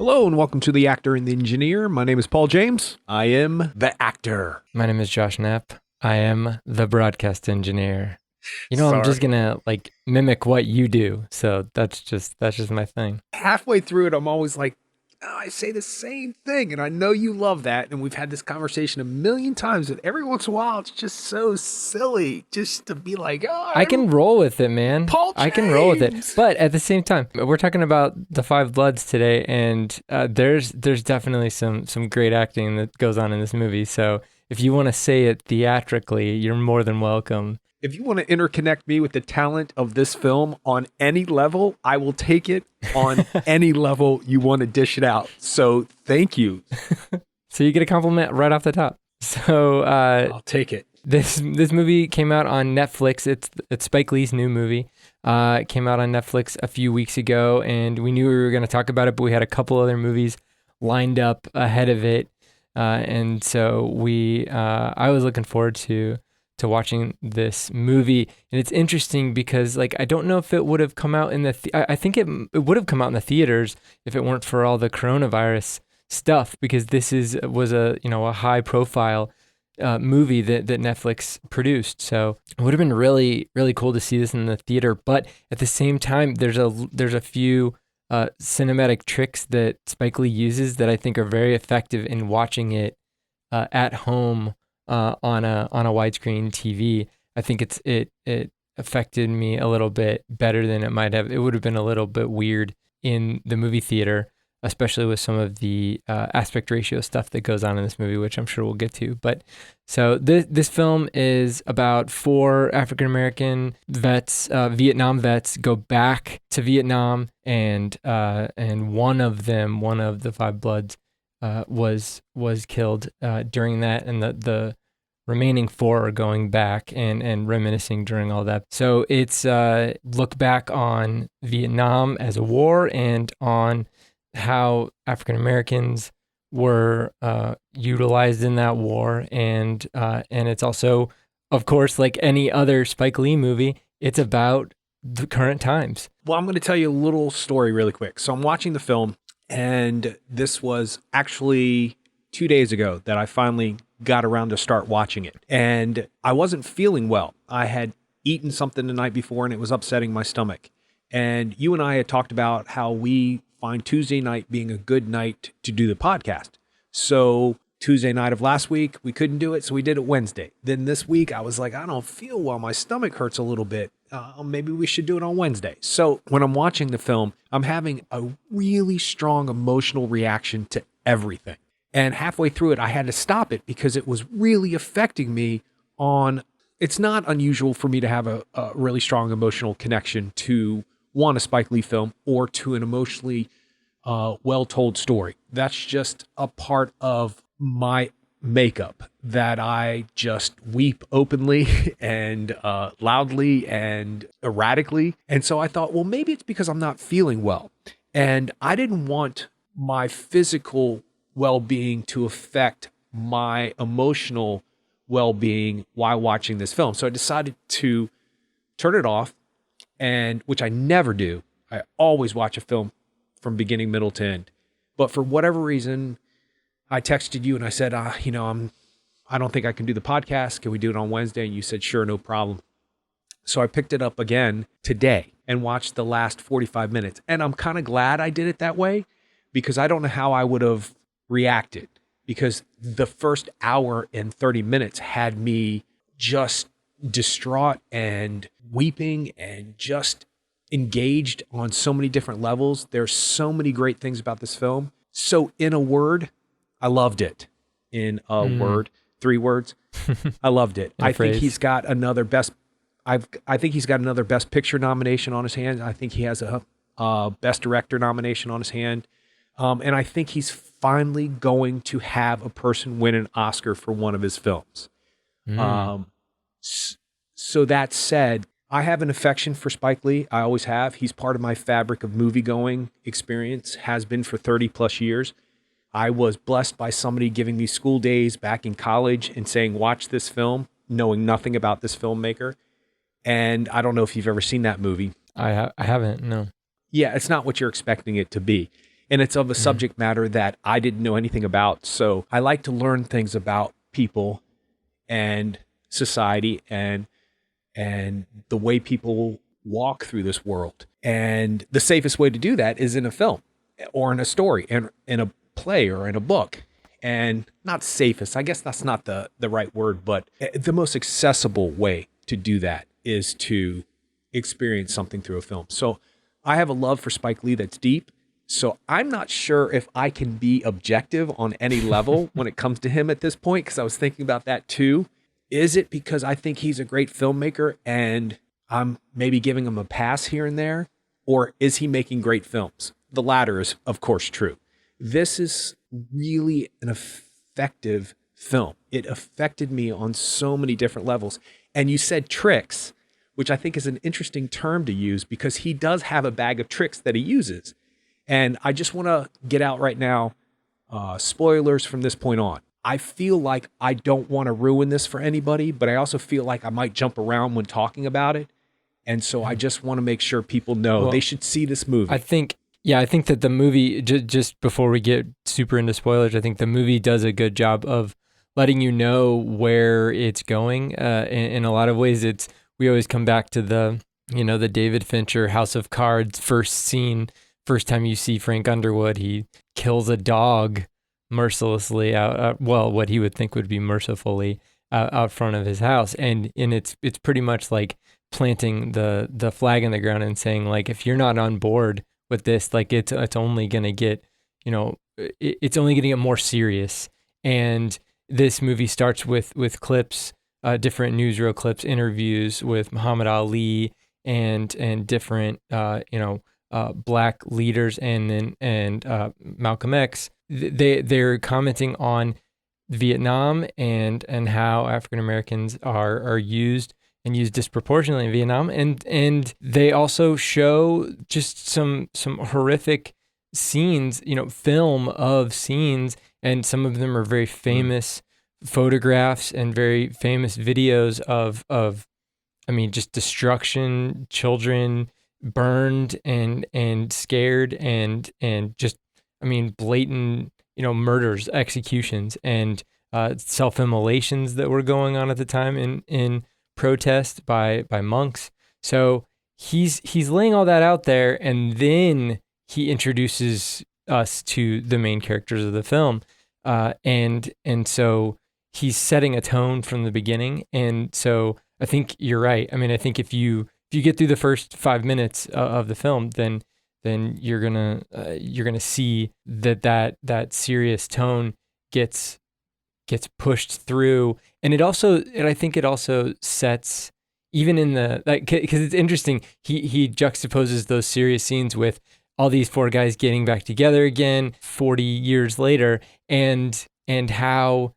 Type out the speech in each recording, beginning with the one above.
Hello and welcome to The Actor and the Engineer. My name is Paul James. I am the actor. My name is Josh Knapp. I am the broadcast engineer. I'm just gonna mimic what you do. So that's just my thing. Halfway through it, I'm always like, oh, I say the same thing, and I know you love that. And we've had this conversation a million times, and every once in a while, it's just so silly just to be like, oh, I can roll with it, man. Paul James. I can roll with it. But at the same time, we're talking about the Five Bloods today, and there's definitely some great acting that goes on in this movie. So if you want to say it theatrically, you're more than welcome. If you want to interconnect me with the talent of this film on any level, I will take it on any level you want to dish it out. So thank you. So you get a compliment right off the top. So I'll take it. This movie came out on Netflix. It's Spike Lee's new movie. It came out on Netflix a few weeks ago, and we knew we were going to talk about it, but we had a couple other movies lined up ahead of it, and so I was looking forward to watching this movie. And it's interesting because I don't know if it would have come out in I think it would have come out in the theaters if it weren't for all the coronavirus stuff, because this was a high profile movie that Netflix produced. So it would have been really, really cool to see this in the theater. But at the same time, there's a few cinematic tricks that Spike Lee uses that I think are very effective in watching it at home on a widescreen TV. I think it affected me a little bit better than it might have. It would have been a little bit weird in the movie theater, especially with some of the aspect ratio stuff that goes on in this movie, which I'm sure we'll get to. But so this film is about 4 African-American vets, Vietnam vets, go back to Vietnam, and one of the Five Bloods, was killed during that, and the remaining 4 are going back and reminiscing during all that. So it's look back on Vietnam as a war and on how African Americans were utilized in that war, and it's also, of course, like any other Spike Lee movie, it's about the current times. Well, I'm going to tell you a little story really quick. So I'm watching the film, and this was actually 2 days ago that I finally got around to start watching it. And I wasn't feeling well. I had eaten something the night before, and it was upsetting my stomach. And you and I had talked about how we find Tuesday night being a good night to do the podcast. So Tuesday night of last week, we couldn't do it, so we did it Wednesday. Then this week, I was like, I don't feel well. My stomach hurts a little bit. Maybe we should do it on Wednesday. So when I'm watching the film, I'm having a really strong emotional reaction to everything. And halfway through it, I had to stop it because it was really affecting me on... It's not unusual for me to have a really strong emotional connection to a Spike Lee film or to an emotionally well-told story. That's just a part of my makeup, that I just weep openly and loudly and erratically. And so I thought, well, maybe it's because I'm not feeling well. And I didn't want my physical well-being to affect my emotional well-being while watching this film. So I decided to turn it off, and which I never do. I always watch a film from beginning, middle to end. But for whatever reason, I texted you and I said, I don't think I can do the podcast. Can we do it on Wednesday? And you said, sure, no problem. So I picked it up again today and watched the last 45 minutes. And I'm kind of glad I did it that way, because I don't know how I would have reacted, because the first hour and 30 minutes had me just distraught and weeping and just engaged on so many different levels. There's so many great things about this film. So in a word, I loved it. In a word, 3 words, I loved it. I think he's got another best picture nomination on his hand. I think he has a best director nomination on his hand. And I think he's finally going to have a person win an Oscar for one of his films. So that said, I have an affection for Spike Lee. I always have. He's part of my fabric of movie-going experience, has been for 30 plus years. I was blessed by somebody giving me school days back in college and saying, watch this film, knowing nothing about this filmmaker. And I don't know if you've ever seen that movie. I haven't, no. Yeah, it's not what you're expecting it to be. and it's of a subject matter that I didn't know anything about. So I like to learn things about people and society and the way people walk through this world. And the safest way to do that is in a film or in a story and in a play or in a book. And not safest, I guess that's not the right word, but the most accessible way to do that is to experience something through a film. So I have a love for Spike Lee that's deep. So I'm not sure if I can be objective on any level when it comes to him at this point, because I was thinking about that too. Is it because I think he's a great filmmaker and I'm maybe giving him a pass here and there? Or is he making great films? The latter is, of course, true. This is really an effective film. It affected me on so many different levels. And you said tricks, which I think is an interesting term to use because he does have a bag of tricks that he uses. And I just want to get out right now, spoilers from this point on. I feel like I don't want to ruin this for anybody, but I also feel like I might jump around when talking about it. And so I just want to make sure people know they should see this movie. I think that the movie, just before we get super into spoilers, I think the movie does a good job of letting you know where it's going. In a lot of ways, we always come back to the David Fincher House of Cards first scene. First time you see Frank Underwood, he kills a dog mercilessly out, what he would think would be mercifully out front of his house. And it's pretty much like planting the flag in the ground and saying, like, if you're not on board with this, like it's only going to get, it's only going to get more serious. And this movie starts with clips, different newsreel clips, interviews with Muhammad Ali and different, black leaders and Malcolm X. They're commenting on Vietnam and how African Americans are used and used disproportionately in Vietnam, and they also show just some horrific scenes, film of scenes, and some of them are very famous photographs and very famous videos of just destruction, children burned and scared and just blatant murders, executions, and self-immolations that were going on at the time in protest by monks. So he's laying all that out there, and then he introduces us to the main characters of the film, and so he's setting a tone from the beginning. And so I think you're right. I mean, I think if you get through the first 5 minutes of the film, then you're gonna see that serious tone gets pushed through, and I think it also sets, even in the, like, because it's interesting, he juxtaposes those serious scenes with all these four guys getting back together again 40 years later, and how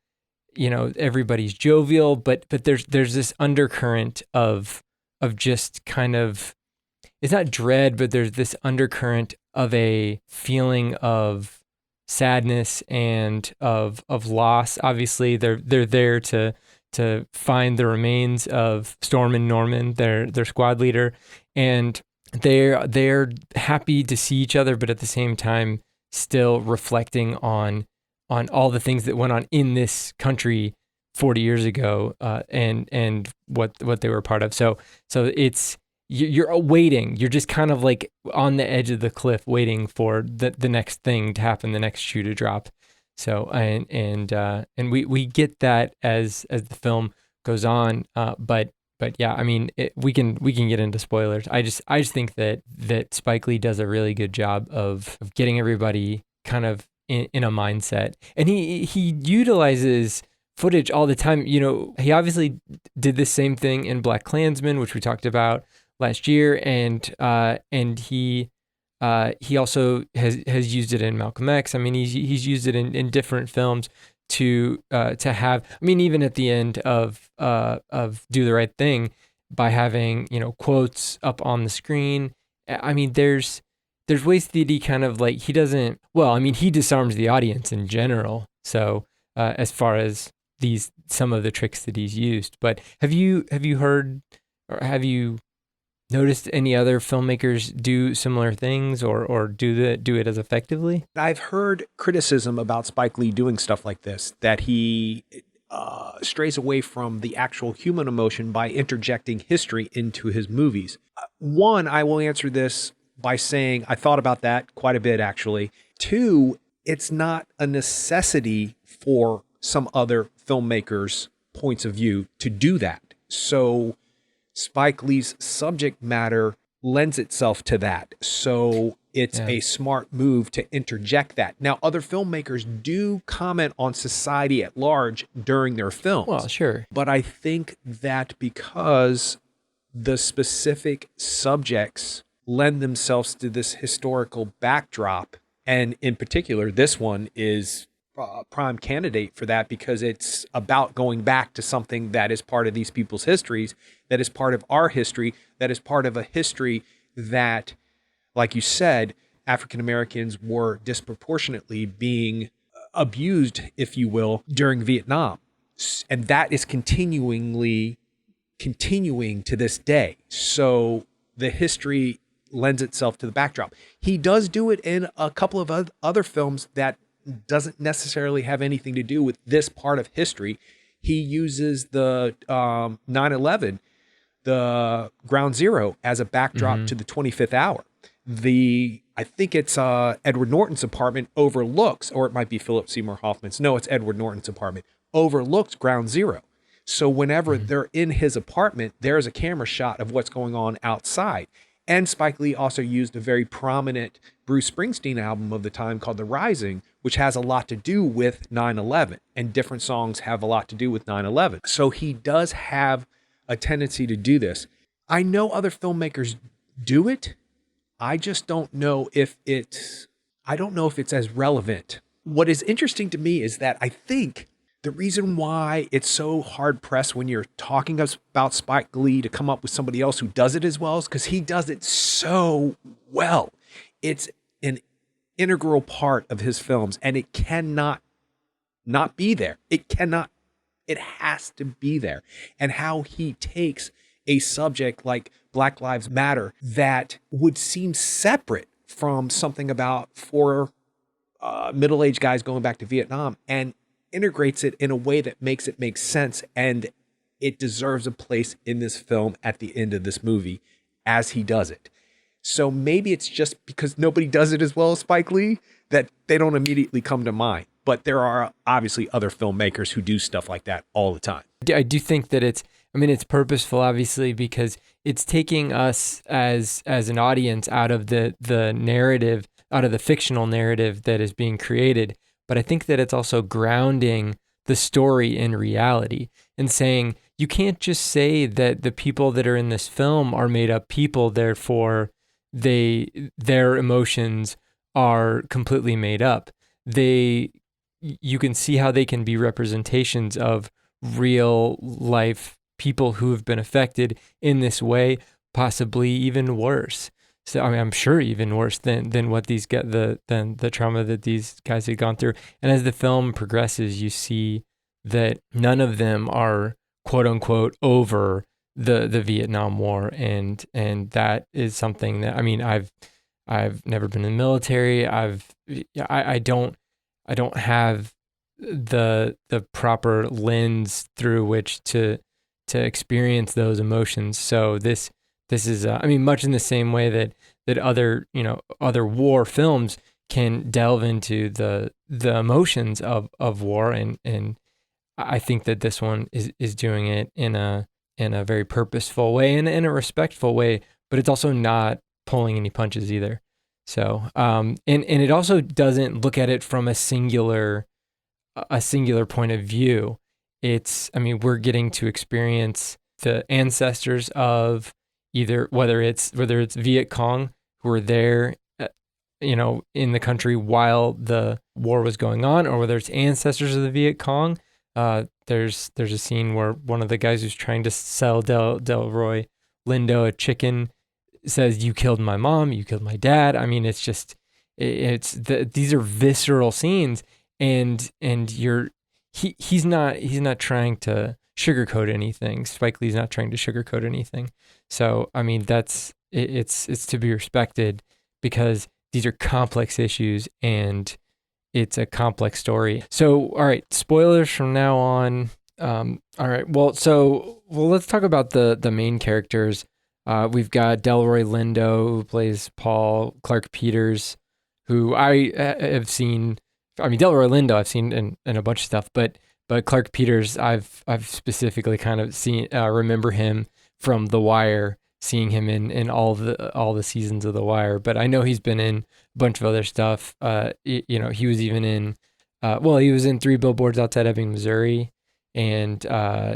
everybody's jovial, but there's this undercurrent of just kind of, it's not dread, but there's this undercurrent of a feeling of sadness and of loss. Obviously, they're there to find the remains of Storm and Norman, their squad leader, and they're happy to see each other, but at the same time still reflecting on all the things that went on in this country 40 years ago, and what they were a part of. So it's, you're waiting. You're just kind of like on the edge of the cliff, waiting for the next thing to happen, the next shoe to drop. So and we get that as the film goes on. But yeah, I mean, we can get into spoilers. I just think that Spike Lee does a really good job of getting everybody kind of in a mindset, and he utilizes footage all the time. He obviously did the same thing in BlacKkKlansman, which we talked about last year, and he also has used it in Malcolm X. I mean, he's used it in different films to have. I mean, even at the end of Do the Right Thing, by having quotes up on the screen. I mean, there's ways that he kind of like, he doesn't. Well, I mean, he disarms the audience in general. So as far as some of the tricks that he's used, but have you heard, or have you noticed any other filmmakers do similar things or do it as effectively? I've heard criticism about Spike Lee doing stuff like this, that he strays away from the actual human emotion by interjecting history into his movies. One, I will answer this by saying I thought about that quite a bit, actually. Two, it's not a necessity for some other filmmakers' points of view to do that. So Spike Lee's subject matter lends itself to that. So it's a smart move to interject that. Now, other filmmakers do comment on society at large during their films. Well, sure. But I think that because the specific subjects lend themselves to this historical backdrop, and in particular, this one is a prime candidate for that because it's about going back to something that is part of these people's histories, that is part of our history, that is part of a history that, like you said, African Americans were disproportionately being abused, if you will, during Vietnam. And that is continuing to this day. So the history lends itself to the backdrop. He does do it in a couple of other films that doesn't necessarily have anything to do with this part of history. He uses the 9/11, the Ground Zero, as a backdrop to the 25th hour. I think it's Edward Norton's apartment overlooks, or it might be Philip Seymour Hoffman's. No, it's Edward Norton's apartment, overlooks Ground Zero. So whenever they're in his apartment, there's a camera shot of what's going on outside. And Spike Lee also used a very prominent Bruce Springsteen album of the time called The Rising, which has a lot to do with 9/11, and different songs have a lot to do with 9/11. So he does have a tendency to do this. I know other filmmakers do it. I just don't know if it's as relevant. What is interesting to me is that I think the reason why it's so hard pressed when you're talking about Spike Lee to come up with somebody else who does it as well is because he does it so well. It's an integral part of his films, and it cannot not be there. It has to be there. And how he takes a subject like Black Lives Matter that would seem separate from something about four middle-aged guys going back to Vietnam and integrates it in a way that makes it make sense, and it deserves a place in this film at the end of this movie as he does it. So maybe it's just because nobody does it as well as Spike Lee that they don't immediately come to mind. But there are obviously other filmmakers who do stuff like that all the time. I do think that it's purposeful, obviously, because it's taking us as an audience out of the narrative, out of the fictional narrative that is being created. But I think that it's also grounding the story in reality and saying, you can't just say that the people that are in this film are made up people, therefore their emotions are completely made up. You can see how they can be representations of real life people who have been affected in this way, possibly even worse. So I'm sure even worse than what these than the trauma that these guys had gone through. And as the film progresses, you see that none of them are quote unquote over the Vietnam War, and that is something that I've never been in the military. I don't have the proper lens through which to experience those emotions. So this is much in the same way that other war films can delve into the emotions of war, and I think that this one is doing it in a very purposeful way and in a respectful way, but it's also not pulling any punches either. So and it also doesn't look at it from a singular point of view. We're getting to experience the ancestors of either whether it's Viet Cong who were there, in the country while the war was going on, or whether it's ancestors of the Viet Cong. There's a scene where one of the guys who's trying to sell Delroy Lindo a chicken says, "You killed my mom, you killed my dad." These are visceral scenes, and he's not trying to sugarcoat anything. Spike Lee's not trying to sugarcoat anything. So, I mean, it's to be respected because these are complex issues and it's a complex story. So, all right, spoilers from now on. All right, well, let's talk about the main characters. We've got Delroy Lindo, who plays Paul, Clark Peters, who I have seen. I mean, Delroy Lindo I've seen in a bunch of stuff, but Clark Peters I've specifically kind of seen remember him from The Wire, seeing him in all the seasons of The Wire. But I know he's been in a bunch of other stuff. He was even in he was in Three Billboards Outside Ebbing, Missouri, and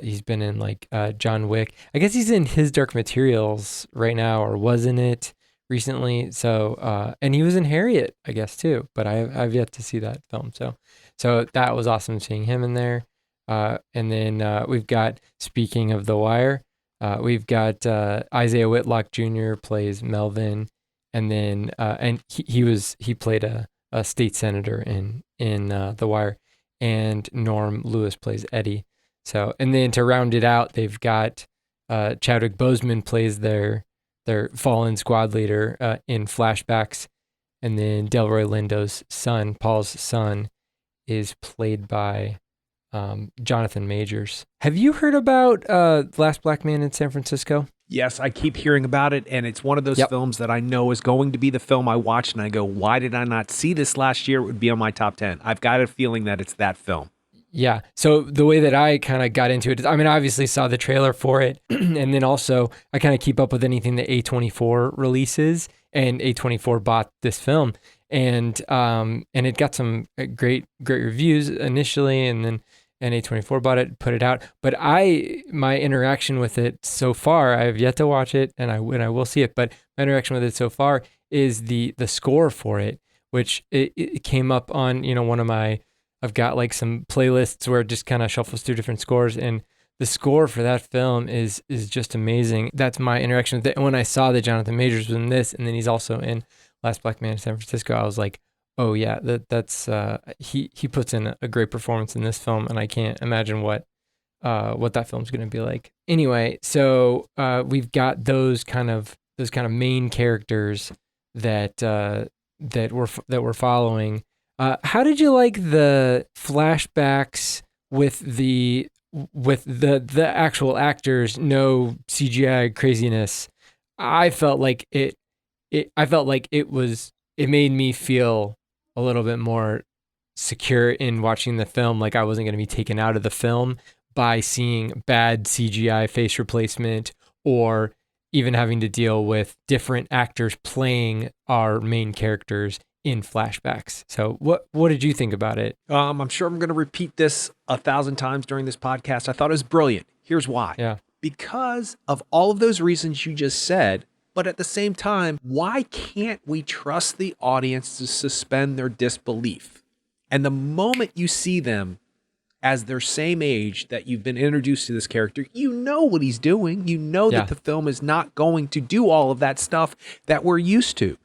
he's been in like John Wick. I guess he's in His Dark Materials right now, or was in it recently. So and he was in Harriet, I guess, too, but I've yet to see that film. So that was awesome seeing him in there. And then we've got, speaking of The Wire, we've got Isaiah Whitlock Jr. plays Melvin, and then and he played a state senator in The Wire, and Norm Lewis plays Eddie. So, and then to round it out, they've got Chadwick Boseman plays their fallen squad leader in flashbacks, and then Delroy Lindo's son, Paul's son, is played by Jonathan Majors. Have you heard about Last Black Man in San Francisco? Yes, I keep hearing about it, and it's one of those films that I know is going to be the film I watch, and I go, why did I not see this last year? It would be on my top 10. I've got a feeling that it's that film. Yeah. So the way that I kind of got into it is, I mean, I obviously saw the trailer for it, and then also I kind of keep up with anything that A24 releases, and A24 bought this film, and it got some great reviews initially, and then A24 bought it, put it out. But my interaction with it so far, I have yet to watch it, and I will see it, but my interaction with it so far is the score for it, which it came up on, one of my, I've got like some playlists where it just kind of shuffles through different scores, and the score for that film is just amazing. That's my interaction with it. And when I saw that Jonathan Majors was in this, and then he's also in Last Black Man in San Francisco, I was like, oh yeah, that's he puts in a great performance in this film, and I can't imagine what that film's going to be like. Anyway, so we've got those kind of main characters that we're following. How did you like the flashbacks with the actual actors? No CGI craziness. I felt like it made me feel a little bit more secure in watching the film. Like I wasn't going to be taken out of the film by seeing bad CGI face replacement, or even having to deal with different actors playing our main characters in flashbacks. So what did you think about it? I'm sure I'm going to repeat this 1,000 times during this podcast. I thought it was brilliant. Here's why. Yeah. Because of all of those reasons you just said, but at the same time, why can't we trust the audience to suspend their disbelief? And the moment you see them as their same age that you've been introduced to this character, you know what he's doing. You know that the film is not going to do all of that stuff that we're used to.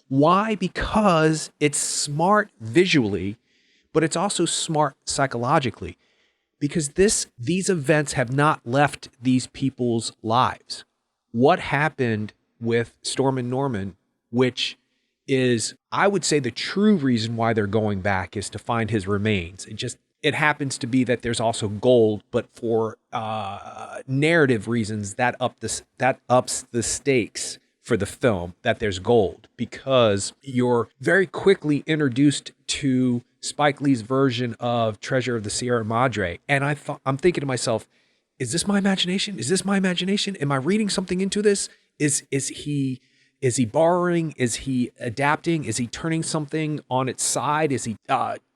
Why? Because it's smart visually, but it's also smart psychologically. Because these events have not left these people's lives. What happened with Storm and Norman, which is, I would say, the true reason why they're going back is to find his remains. It happens to be that there's also gold, but for narrative reasons, that ups the stakes for the film, that there's gold, because you're very quickly introduced to Spike Lee's version of Treasure of the Sierra Madre. And I'm thinking to myself, is this my imagination? Is this my imagination? Am I reading something into this? Is he borrowing? Is he adapting? Is he turning something on its side? Is he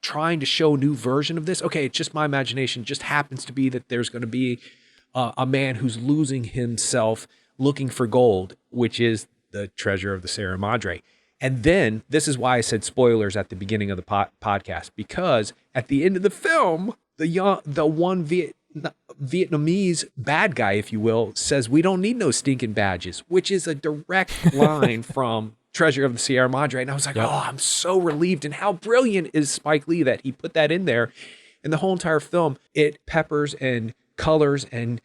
trying to show a new version of this? Okay, it's just my imagination. It just happens to be that there's going to be a man who's losing himself looking for gold, which is the Treasure of the Sierra Madre. And then, this is why I said spoilers at the beginning of the podcast, because at the end of the film, the one Vietnamese bad guy, if you will, says, "We don't need no stinking badges," which is a direct line from Treasure of the Sierra Madre. And I was like, oh, I'm so relieved. And how brilliant is Spike Lee that he put that in there. And the whole entire film, it peppers and colors and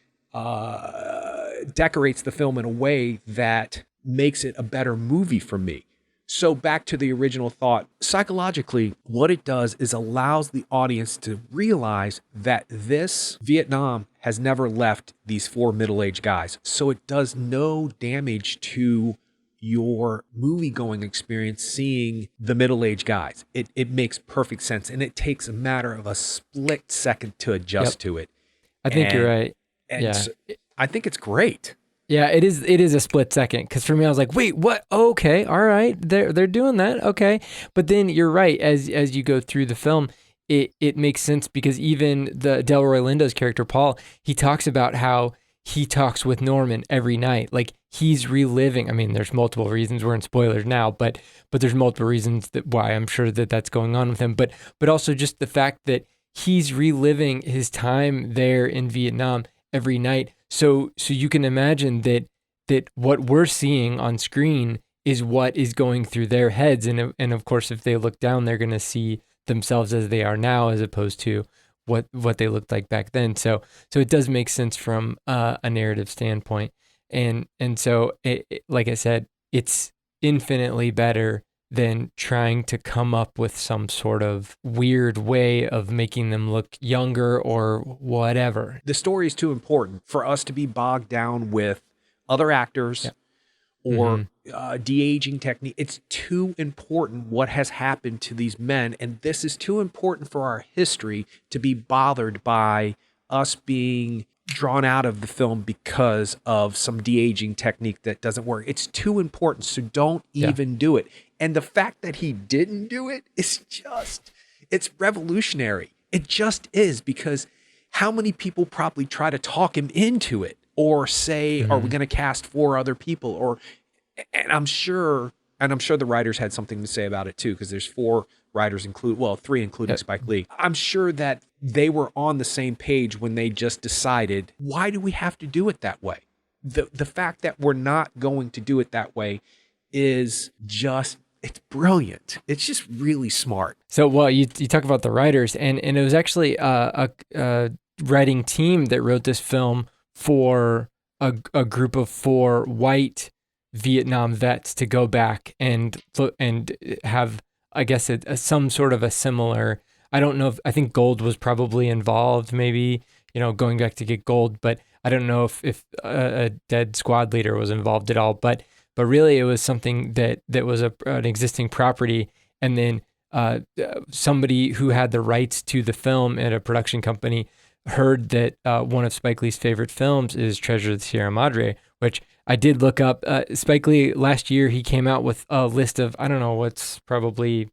decorates the film in a way that makes it a better movie for me. So back to the original thought, psychologically, what it does is allows the audience to realize that this Vietnam has never left these four middle-aged guys. So it does no damage to your movie-going experience seeing the middle-aged guys. It makes perfect sense, and it takes a matter of a split second to adjust to it. I think you're right. And so I think it's great. Yeah, it is a split second, because for me, I was like, wait, what? Okay, all right, they're doing that, okay. But then you're right, as you go through the film, it makes sense, because even the Delroy Lindo's character, Paul, he talks about how he talks with Norman every night. Like, he's reliving, I mean, there's multiple reasons, we're in spoilers now, but there's multiple reasons why I'm sure that's going on with him. But also just the fact that he's reliving his time there in Vietnam every night. So you can imagine that what we're seeing on screen is what is going through their heads. And of course, if they look down, they're going to see themselves as they are now, as opposed to what they looked like back then. So it does make sense from a narrative standpoint. And so, like I said, it's infinitely better than trying to come up with some sort of weird way of making them look younger or whatever. The story is too important for us to be bogged down with other actors or de-aging technique. It's too important what has happened to these men, and this is too important for our history to be bothered by us being drawn out of the film because of some de-aging technique that doesn't work. It's too important, so don't even do it. And the fact that he didn't do it is it's revolutionary. It just is, because how many people probably try to talk him into it or say, are we going to cast 4 other people? And I'm sure the writers had something to say about it too, because there's 4 writers 3 including Spike Lee. I'm sure that they were on the same page when they just decided, why do we have to do it that way? The fact that we're not going to do it that way is just, it's brilliant. It's just really smart. So, well, you talk about the writers, and it was actually a writing team that wrote this film for a group of 4 white Vietnam vets to go back and have, I guess, some sort of a similar, I don't know I think Gold was probably involved, maybe, going back to get Gold, but I don't know if a dead squad leader was involved at all, but really it was something that was an existing property, and then somebody who had the rights to the film at a production company heard that one of Spike Lee's favorite films is Treasure of the Sierra Madre, which I did look up. Spike Lee, last year, he came out with a list of, 50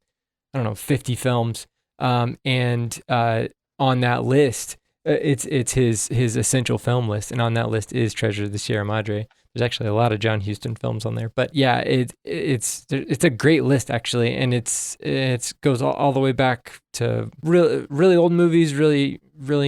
films. And on that list, it's his essential film list. And on that list is Treasure of the Sierra Madre. There's actually a lot of John Huston films on there, but yeah, it's a great list actually. And it goes all the way back to really old movies, really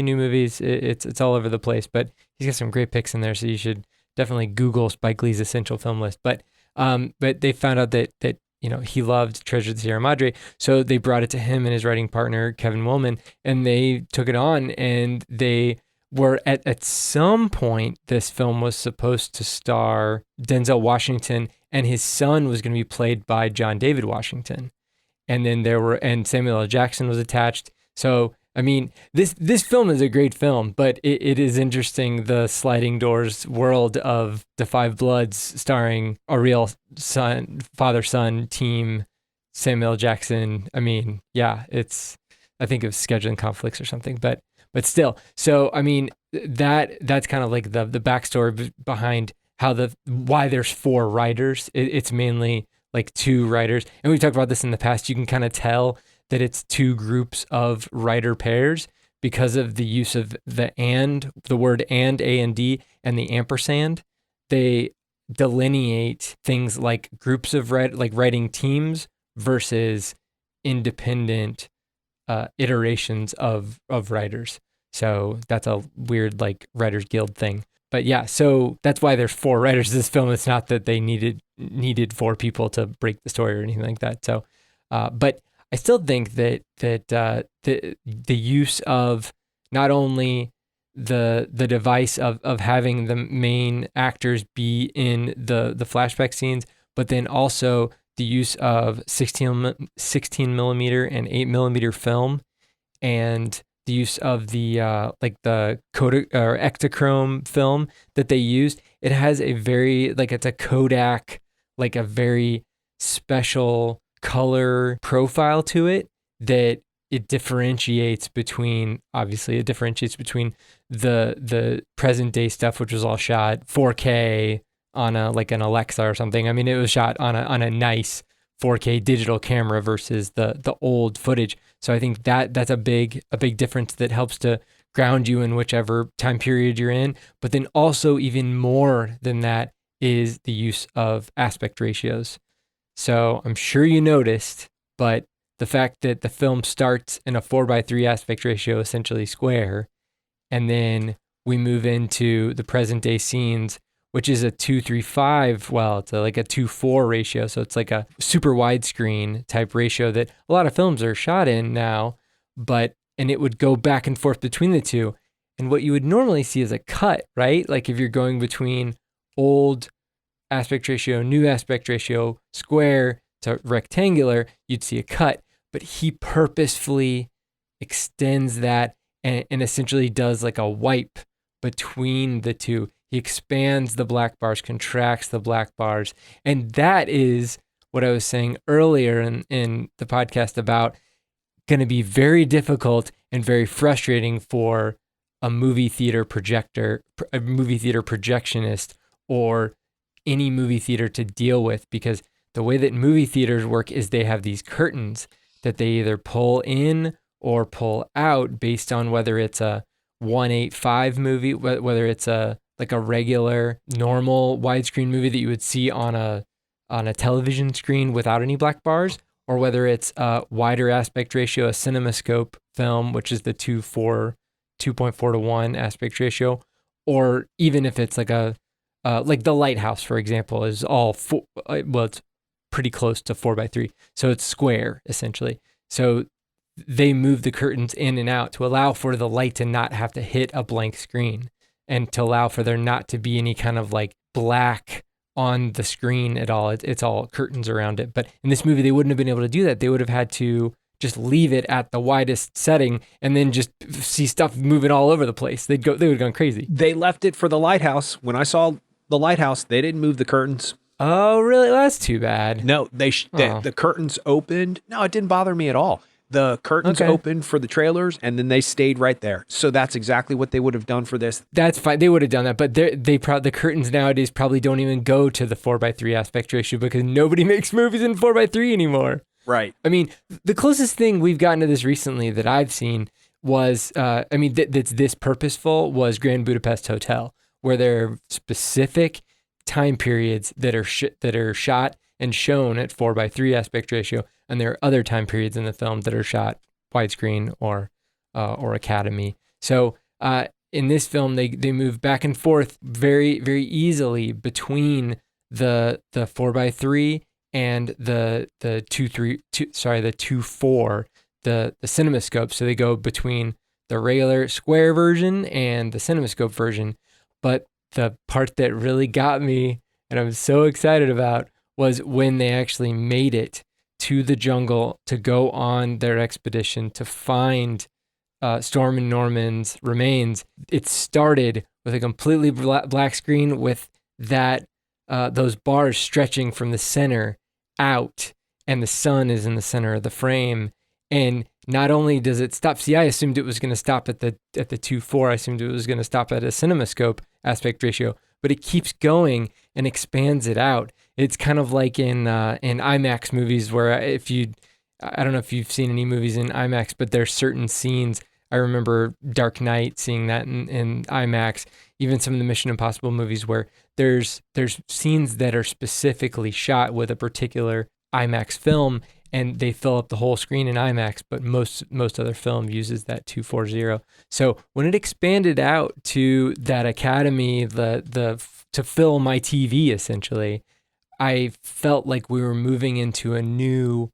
new movies. It's all over the place, but he's got some great picks in there. So you should definitely Google Spike Lee's essential film list. But they found out that he loved Treasure of the Sierra Madre, so they brought it to him and his writing partner Kevin Willman, and they took it on. And they were at some point, this film was supposed to star Denzel Washington, and his son was going to be played by John David Washington, and then and Samuel L. Jackson was attached. So I mean, this film is a great film, but it is interesting, the sliding doors world of The Five Bloods, starring a real father-son team, Samuel L. Jackson. I mean, yeah, I think it was scheduling conflicts or something, but still. So I mean, that's kind of like the backstory behind why there's 4 writers. It's mainly like 2 writers, and we've talked about this in the past. You can kind of tell that it's 2 groups of writer pairs because of the use of the word and, A and D, and the ampersand. They delineate things like groups of writing teams versus independent iterations of writers. So that's a weird like Writers Guild thing. But yeah, so that's why there's 4 writers in this film. It's not that they needed 4 people to break the story or anything like that. So, but I still think that the use of not only the device of having the main actors be in the flashback scenes, but then also the use of 16 millimeter and 8 millimeter film, and the use of the like the Ektachrome film that they used. It has a very, like, it's a Kodak, like a very special color profile to it that it differentiates between, obviously it differentiates between the present day stuff, which was all shot 4K on a, like an Alexa or something. I mean, it was shot on a nice 4K digital camera versus the old footage. So I think that's a big difference that helps to ground you in whichever time period you're in. But then also, even more than that, is the use of aspect ratios. So I'm sure you noticed, but the fact that the film starts in a 4:3 aspect ratio, essentially square, and then we move into the present day scenes, which is a 2:3:5. Well, it's like a 2:4 ratio. So it's like a super widescreen type ratio that a lot of films are shot in now, and it would go back and forth between the two. And what you would normally see is a cut, right? Like if you're going between old aspect ratio, new aspect ratio, square to rectangular, you'd see a cut. But he purposefully extends that and essentially does like a wipe between the two. He expands the black bars, contracts the black bars. And that is what I was saying earlier in the podcast about going to be very difficult and very frustrating for a movie theater projectionist, or any movie theater to deal with, because the way that movie theaters work is they have these curtains that they either pull in or pull out based on whether it's a 1:8:5 movie, whether it's like a regular normal widescreen movie that you would see on a television screen without any black bars, or whether it's a wider aspect ratio, a CinemaScope film, which is the 2.4:1 aspect ratio, or even if it's like like The Lighthouse, for example, is all it's pretty close to 4:3, so it's square essentially. So they move the curtains in and out to allow for the light to not have to hit a blank screen, and to allow for there not to be any kind of like black on the screen at all. It's all curtains around it. But in this movie, they wouldn't have been able to do that. They would have had to just leave it at the widest setting and then just see stuff moving all over the place. They would have gone crazy. They left it for The Lighthouse. When I saw The Lighthouse, they didn't move the curtains. Oh, really? Well, that's too bad. No, the curtains opened. No, it didn't bother me at all. The curtains opened for the trailers, and then they stayed right there. So that's exactly what they would have done for this. That's fine. They would have done that, but the curtains nowadays probably don't even go to the 4:3 aspect ratio, because nobody makes movies in 4:3 anymore. Right. I mean, the closest thing we've gotten to this recently that I've seen was, that's this purposeful, was Grand Budapest Hotel, where there are specific time periods that are shot and shown at 4:3 aspect ratio, and there are other time periods in the film that are shot widescreen or Academy. So in this film, they move back and forth very, very easily between the 4:3 and the 2:4, the CinemaScope. So they go between the regular square version and the CinemaScope version. But the part that really got me, and I'm so excited about, was when they actually made it to the jungle to go on their expedition to find Storm and Norman's remains. It started with a completely black screen with those bars stretching from the center out, and the sun is in the center of the frame. And not only does it stop, see, I assumed it was going to stop at the 2:4. I assumed it was going to stop at a CinemaScope aspect ratio, but it keeps going and expands it out. It's kind of like in IMAX movies, where I don't know if you've seen any movies in IMAX, but there's certain scenes. I remember Dark Knight, seeing that in IMAX. Even some of the Mission Impossible movies, where there's scenes that are specifically shot with a particular IMAX film, and they fill up the whole screen in IMAX, but most other film uses that 240. So when it expanded out to that Academy, to fill my TV essentially, I felt like we were moving into a new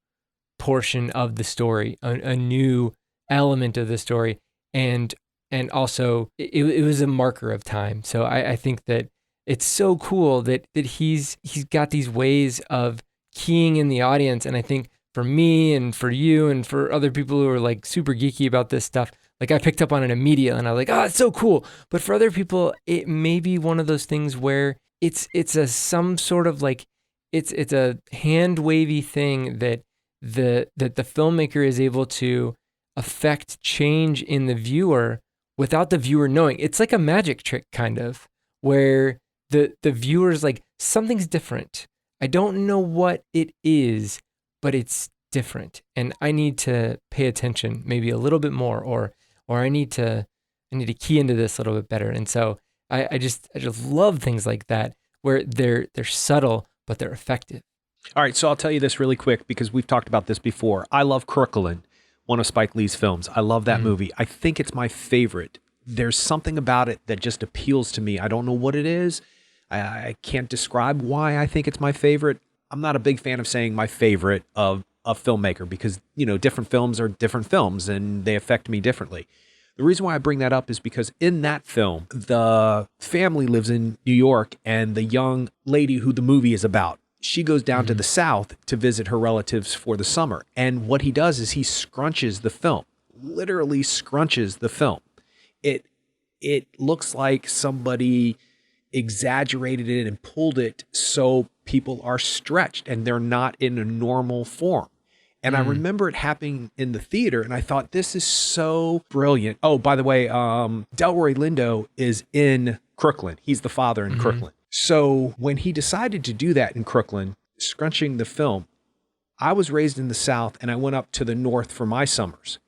portion of the story, a new element of the story. And And also it was a marker of time. So I think that it's so cool that he's got these ways of keying in the audience. And I think for me and for you and for other people who are like super geeky about this stuff, like I picked up on it immediately and I was like, oh, it's so cool. But for other people, it may be one of those things where it's a some sort of like it's a hand wavy thing that the filmmaker is able to affect change in the viewer without the viewer knowing. It's like a magic trick kind of, where the viewer's like, something's different. I don't know what it is, but it's different. And I need to pay attention maybe a little bit more, or I need to key into this a little bit better. And so I just love things like that, where they're subtle, but they're effective. All right, so I'll tell you this really quick because we've talked about this before. I love Crooklyn, one of Spike Lee's films. I love that movie. I think it's my favorite. There's something about it that just appeals to me. I don't know what it is. I can't describe why I think it's my favorite. I'm not a big fan of saying my favorite of a filmmaker because, you know, different films are different films and they affect me differently. The reason why I bring that up is because in that film, the family lives in New York and the young lady who the movie is about, she goes down to the South to visit her relatives for the summer. And what he does is he scrunches the film, literally scrunches the film. It looks like somebody exaggerated it and pulled it so people are stretched and they're not in a normal form. And I remember it happening in the theater and I thought, this is so brilliant. Oh, by the way, Delroy Lindo is in Crooklyn. He's the father in Crooklyn. So when he decided to do that in Crooklyn, scrunching the film, I was raised in the South and I went up to the North for my summers.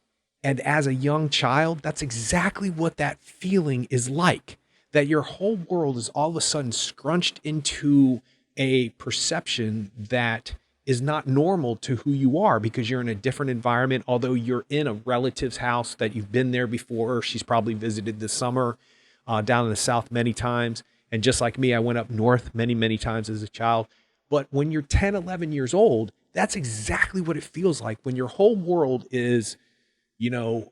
And as a young child, that's exactly what that feeling is like, that your whole world is all of a sudden scrunched into a perception that is not normal to who you are because you're in a different environment. Although you're in a relative's house that you've been there before, she's probably visited this summer down in the South many times. And just like me, I went up north many, many times as a child. But when you're 10, 11 years old, that's exactly what it feels like when your whole world is, you know,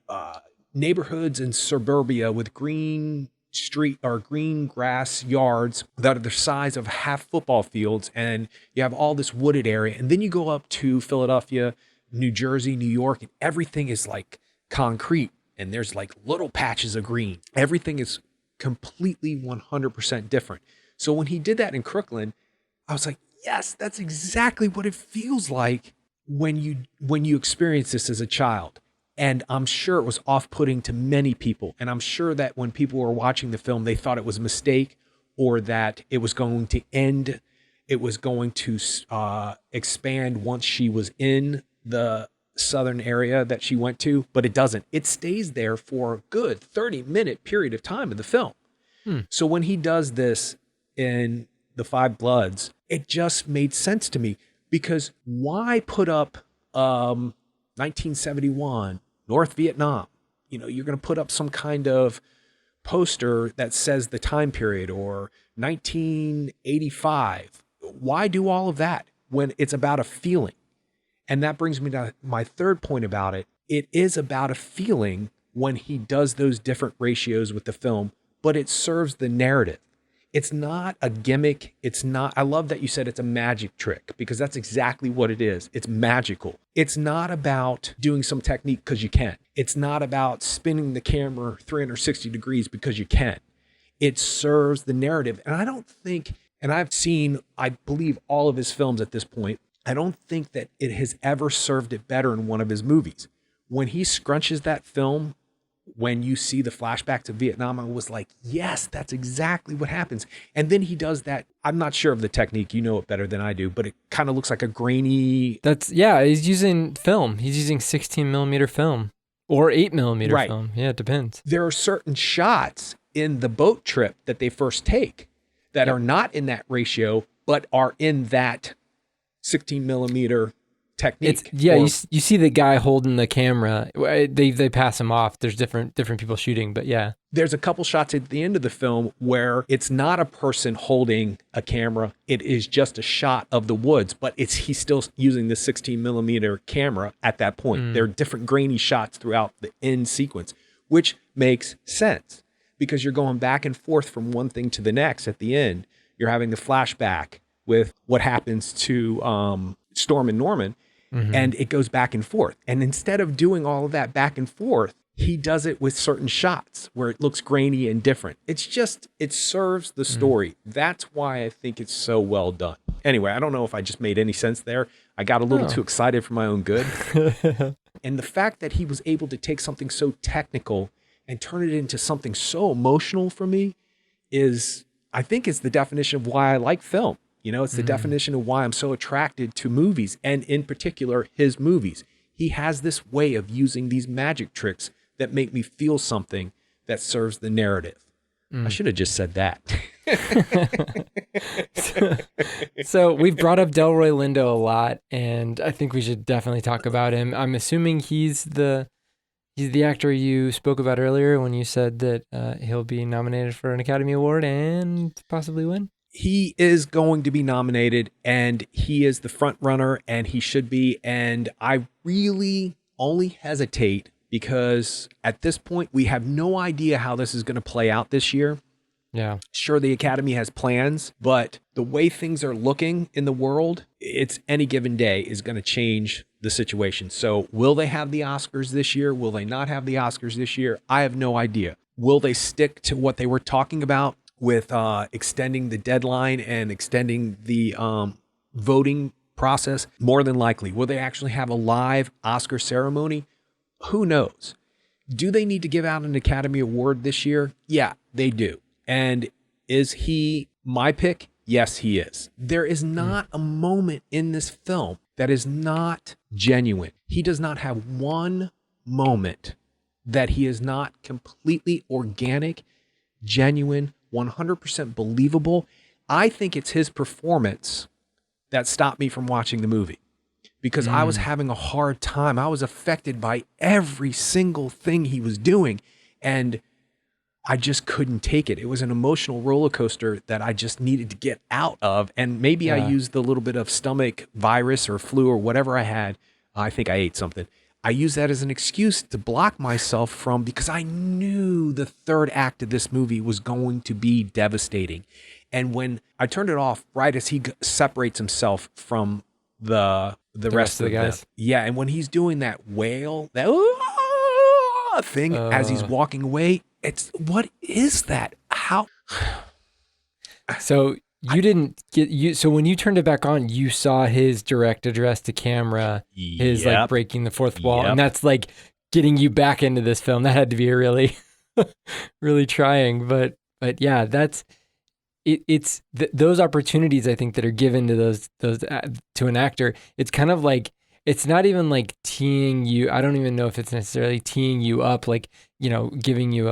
neighborhoods in suburbia with green street or green grass yards that are the size of half football fields. And you have all this wooded area. And then you go up to Philadelphia, New Jersey, New York, and everything is like concrete. And there's like little patches of green. Everything is completely 100% different. So when he did that in Crooklyn, I was like, yes, that's exactly what it feels like when you experience this as a child. And I'm sure it was off-putting to many people. And I'm sure that when people were watching the film, they thought it was a mistake or that it was going to end. It was going to expand once she was in the southern area that she went to, but it doesn't. It stays there for a good 30-minute period of time in the film. So when he does this in The Five Bloods, it just made sense to me because why put up 1971, North Vietnam? You know, you're going to put up some kind of poster that says the time period or 1985. Why do all of that when it's about a feeling? And that brings me to my third point about it. It is about a feeling when he does those different ratios with the film, but it serves the narrative. It's not a gimmick. It's not, I love that you said it's a magic trick because that's exactly what it is. It's magical. It's not about doing some technique because you can. It's not about spinning the camera 360 degrees because you can. It serves the narrative. And I don't think, and I've seen, I believe all of his films at this point, I don't think that it has ever served it better in one of his movies. When he scrunches that film, when you see the flashback to Vietnam, I was like, yes, that's exactly what happens. And then he does that. I'm not sure of the technique. You know it better than I do, but it kind of looks like a grainy. He's using film. He's using 16 millimeter film or 8 millimeter film. Yeah, it depends. There are certain shots in the boat trip that they first take that are not in that ratio, but are in that 16 millimeter technique. You see the guy holding the camera. They pass him off. There's different people shooting, but yeah. There's a couple shots at the end of the film where it's not a person holding a camera. It is just a shot of the woods, but he's still using the 16 millimeter camera at that point. There are different grainy shots throughout the end sequence, which makes sense because you're going back and forth from one thing to the next. At the end, you're having the flashback with what happens to Storm and Norman, and it goes back and forth. And instead of doing all of that back and forth, he does it with certain shots where it looks grainy and different. It's just, it serves the story. That's why I think it's so well done. Anyway, I don't know if I just made any sense there. I got a little too excited for my own good. And the fact that he was able to take something so technical and turn it into something so emotional for me is, I think it's the definition of why I like film. You know, it's the definition of why I'm so attracted to movies, and in particular, his movies. He has this way of using these magic tricks that make me feel something that serves the narrative. I should have just said that. So we've brought up Delroy Lindo a lot, and I think we should definitely talk about him. I'm assuming he's the actor you spoke about earlier when you said that he'll be nominated for an Academy Award and possibly win. He is going to be nominated, and he is the front runner, and he should be. And I really only hesitate because at this point, we have no idea how this is going to play out this year. Yeah. Sure, the Academy has plans, but the way things are looking in the world, it's any given day is going to change the situation. So will they have the Oscars this year? Will they not have the Oscars this year? I have no idea. Will they stick to what they were talking about with extending the deadline and extending the voting process? More than likely. Will they actually have a live Oscar ceremony? Who knows? Do they need to give out an Academy Award this year? Yeah, they do. And is he my pick? Yes, he is. There is not a moment in this film that is not genuine. He does not have one moment that he is not completely organic, genuine, 100% believable. I think it's his performance that stopped me from watching the movie because I was having a hard time. I was affected by every single thing he was doing, and I just couldn't take it. It was an emotional roller coaster that I just needed to get out of. And maybe I used the little bit of stomach virus or flu or whatever I had. I think I ate something. I used that as an excuse to block myself from, because I knew the third act of this movie was going to be devastating. And when I turned it off right as he separates himself from the rest of the guys. Yeah. And when he's doing that wail, that thing as he's walking away, it's, what is that? How? So you didn't get you. So when you turned it back on, you saw his direct address to camera, his like breaking the fourth wall, and that's like getting you back into this film. That had to be a really, really trying. But yeah, that's it. It's those opportunities I think that are given to those to an actor. It's kind of like, it's not even like teeing you. I don't even know if it's necessarily teeing you up, like, you know, giving you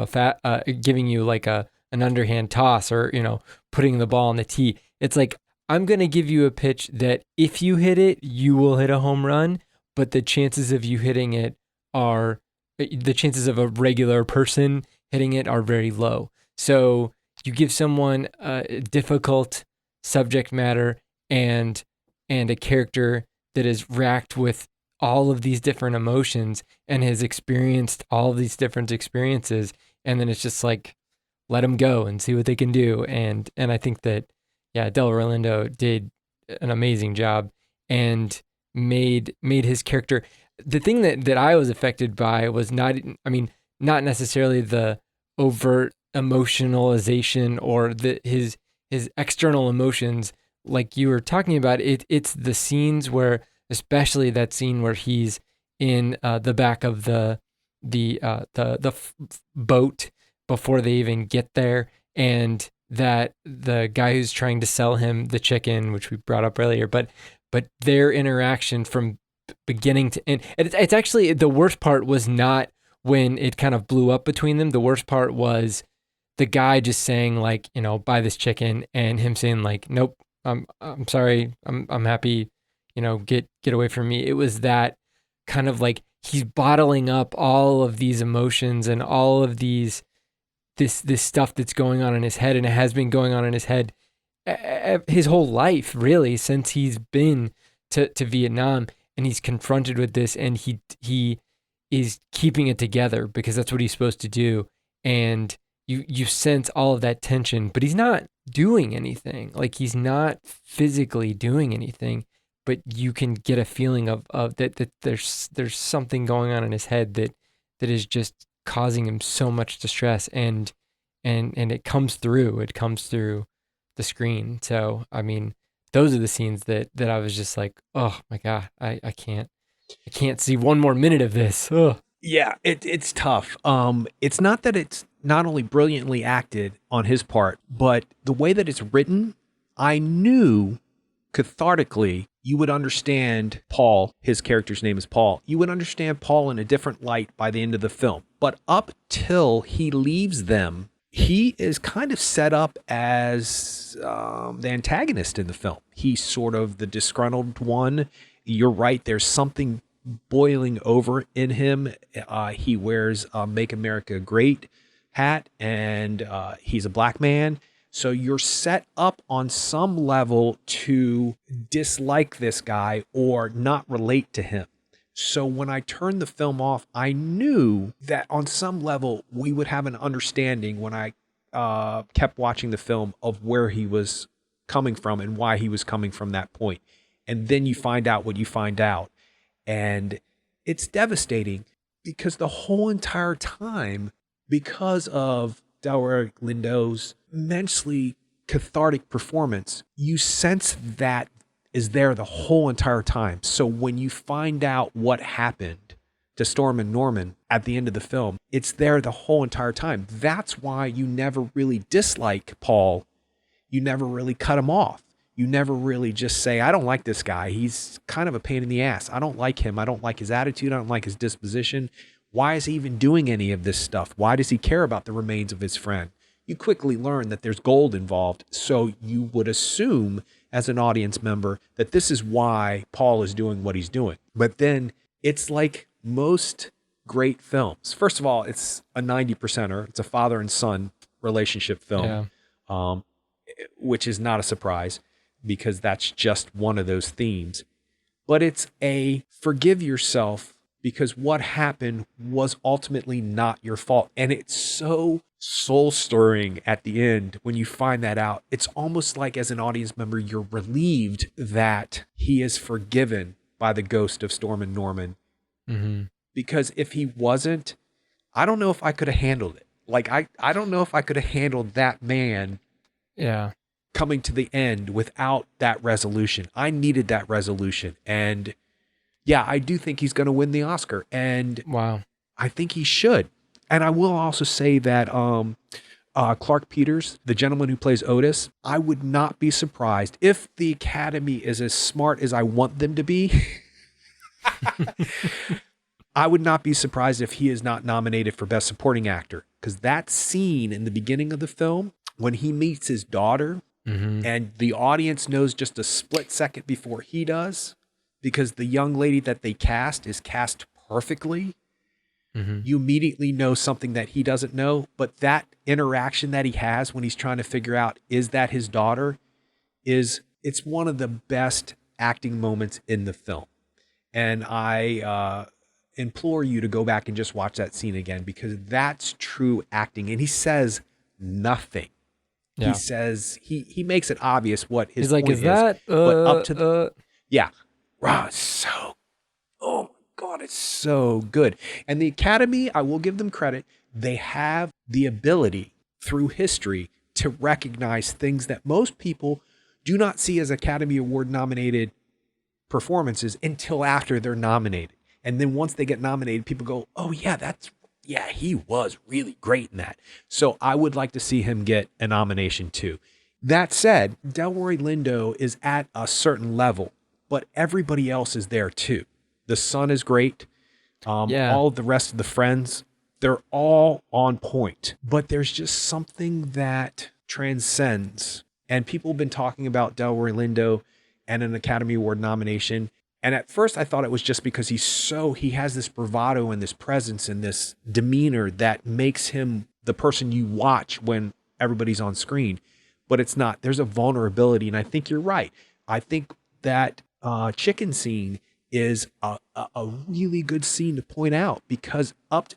like an underhand toss, or, you know, putting the ball on the tee. It's like, I'm going to give you a pitch that if you hit it, you will hit a home run, but the chances of you hitting it the chances of a regular person hitting it are very low. So you give someone a difficult subject matter and a character that is racked with all of these different emotions and has experienced all of these different experiences. And then it's just like, let them go and see what they can do. And I think that, yeah, Delroy Lindo did an amazing job and made his character. The thing that I was affected by was not necessarily the overt emotionalization or his external emotions like you were talking about. It's the scenes where, especially that scene where he's in the back of the boat before they even get there, and that the guy who's trying to sell him the chicken, which we brought up earlier, but their interaction from beginning to end. It's actually, the worst part was not when it kind of blew up between them. The worst part was the guy just saying, like, you know, buy this chicken, and him saying, like, nope, I'm sorry, I'm happy, you know, get away from me. It was that kind of like he's bottling up all of these emotions and all of this stuff that's going on in his head, and it has been going on in his head his whole life, really, since he's been to Vietnam, and he's confronted with this, and he is keeping it together because that's what he's supposed to do. and you sense all of that tension, but he's not doing anything. Like, he's not physically doing anything, but you can get a feeling of that there's something going on in his head that is just causing him so much distress, and it comes through. It comes through the screen. So I mean, those are the scenes that I was just like, oh my God, I can't see one more minute of this. Ugh. Yeah, it's tough. It's not that it's not only brilliantly acted on his part, but the way that it's written, I knew cathartically you would understand Paul. His character's name is Paul. You would understand Paul in a different light by the end of the film. But up till he leaves them, he is kind of set up as the antagonist in the film. He's sort of the disgruntled one. You're right. There's something boiling over in him. He wears a Make America Great hat, and he's a black man. So you're set up on some level to dislike this guy or not relate to him. So when I turned the film off, I knew that on some level we would have an understanding when I kept watching the film of where he was coming from and why he was coming from that point. And then you find out what you find out. And it's devastating because the whole entire time, because of Delroy Lindo's immensely cathartic performance, you sense that is there the whole entire time. So when you find out what happened to Storm and Norman at the end of the film, it's there the whole entire time. That's why you never really dislike Paul. You never really cut him off. You never really just say, I don't like this guy. He's kind of a pain in the ass. I don't like him. I don't like his attitude. I don't like his disposition. Why is he even doing any of this stuff? Why does he care about the remains of his friend? You quickly learn that there's gold involved. So you would assume as an audience member that this is why Paul is doing what he's doing. But then it's like most great films. First of all, it's a 90%er. It's a father and son relationship film, which is not a surprise because that's just one of those themes. But it's a forgive yourself because what happened was ultimately not your fault. And it's so soul-stirring at the end when you find that out. It's almost like as an audience member, you're relieved that he is forgiven by the ghost of Storm and Norman. Mm-hmm. Because if he wasn't, I don't know if I could have handled it. Like, I don't know if I could have handled that man coming to the end without that resolution. I needed that resolution. And yeah, I do think he's going to win the Oscar. And wow, I think he should. And I will also say that Clark Peters, the gentleman who plays Otis, I would not be surprised if the Academy is as smart as I want them to be. I would not be surprised if he is not nominated for Best Supporting Actor, because that scene in the beginning of the film when he meets his daughter and the audience knows just a split second before he does, because the young lady that they cast is cast perfectly. You immediately know something that he doesn't know, but that interaction that he has when he's trying to figure out, is that his daughter, it's one of the best acting moments in the film. And I implore you to go back and just watch that scene again, because that's true acting. And he says nothing. Yeah. He says, he makes it obvious what his point is. He's like, is that, but up to the, yeah. Wow, oh my God, it's so good. And the Academy, I will give them credit. They have the ability through history to recognize things that most people do not see as Academy Award nominated performances until after they're nominated. And then once they get nominated, people go, oh yeah, he was really great in that. So I would like to see him get a nomination too. That said, Delroy Lindo is at a certain level, but everybody else is there too. The son is great. All of the rest of the friends, they're all on point. But there's just something that transcends. And people have been talking about Delroy Lindo and an Academy Award nomination. And at first I thought it was just because he has this bravado and this presence and this demeanor that makes him the person you watch when everybody's on screen. But it's not. There's a vulnerability. And I think you're right. I think that chicken scene is a really good scene to point out, because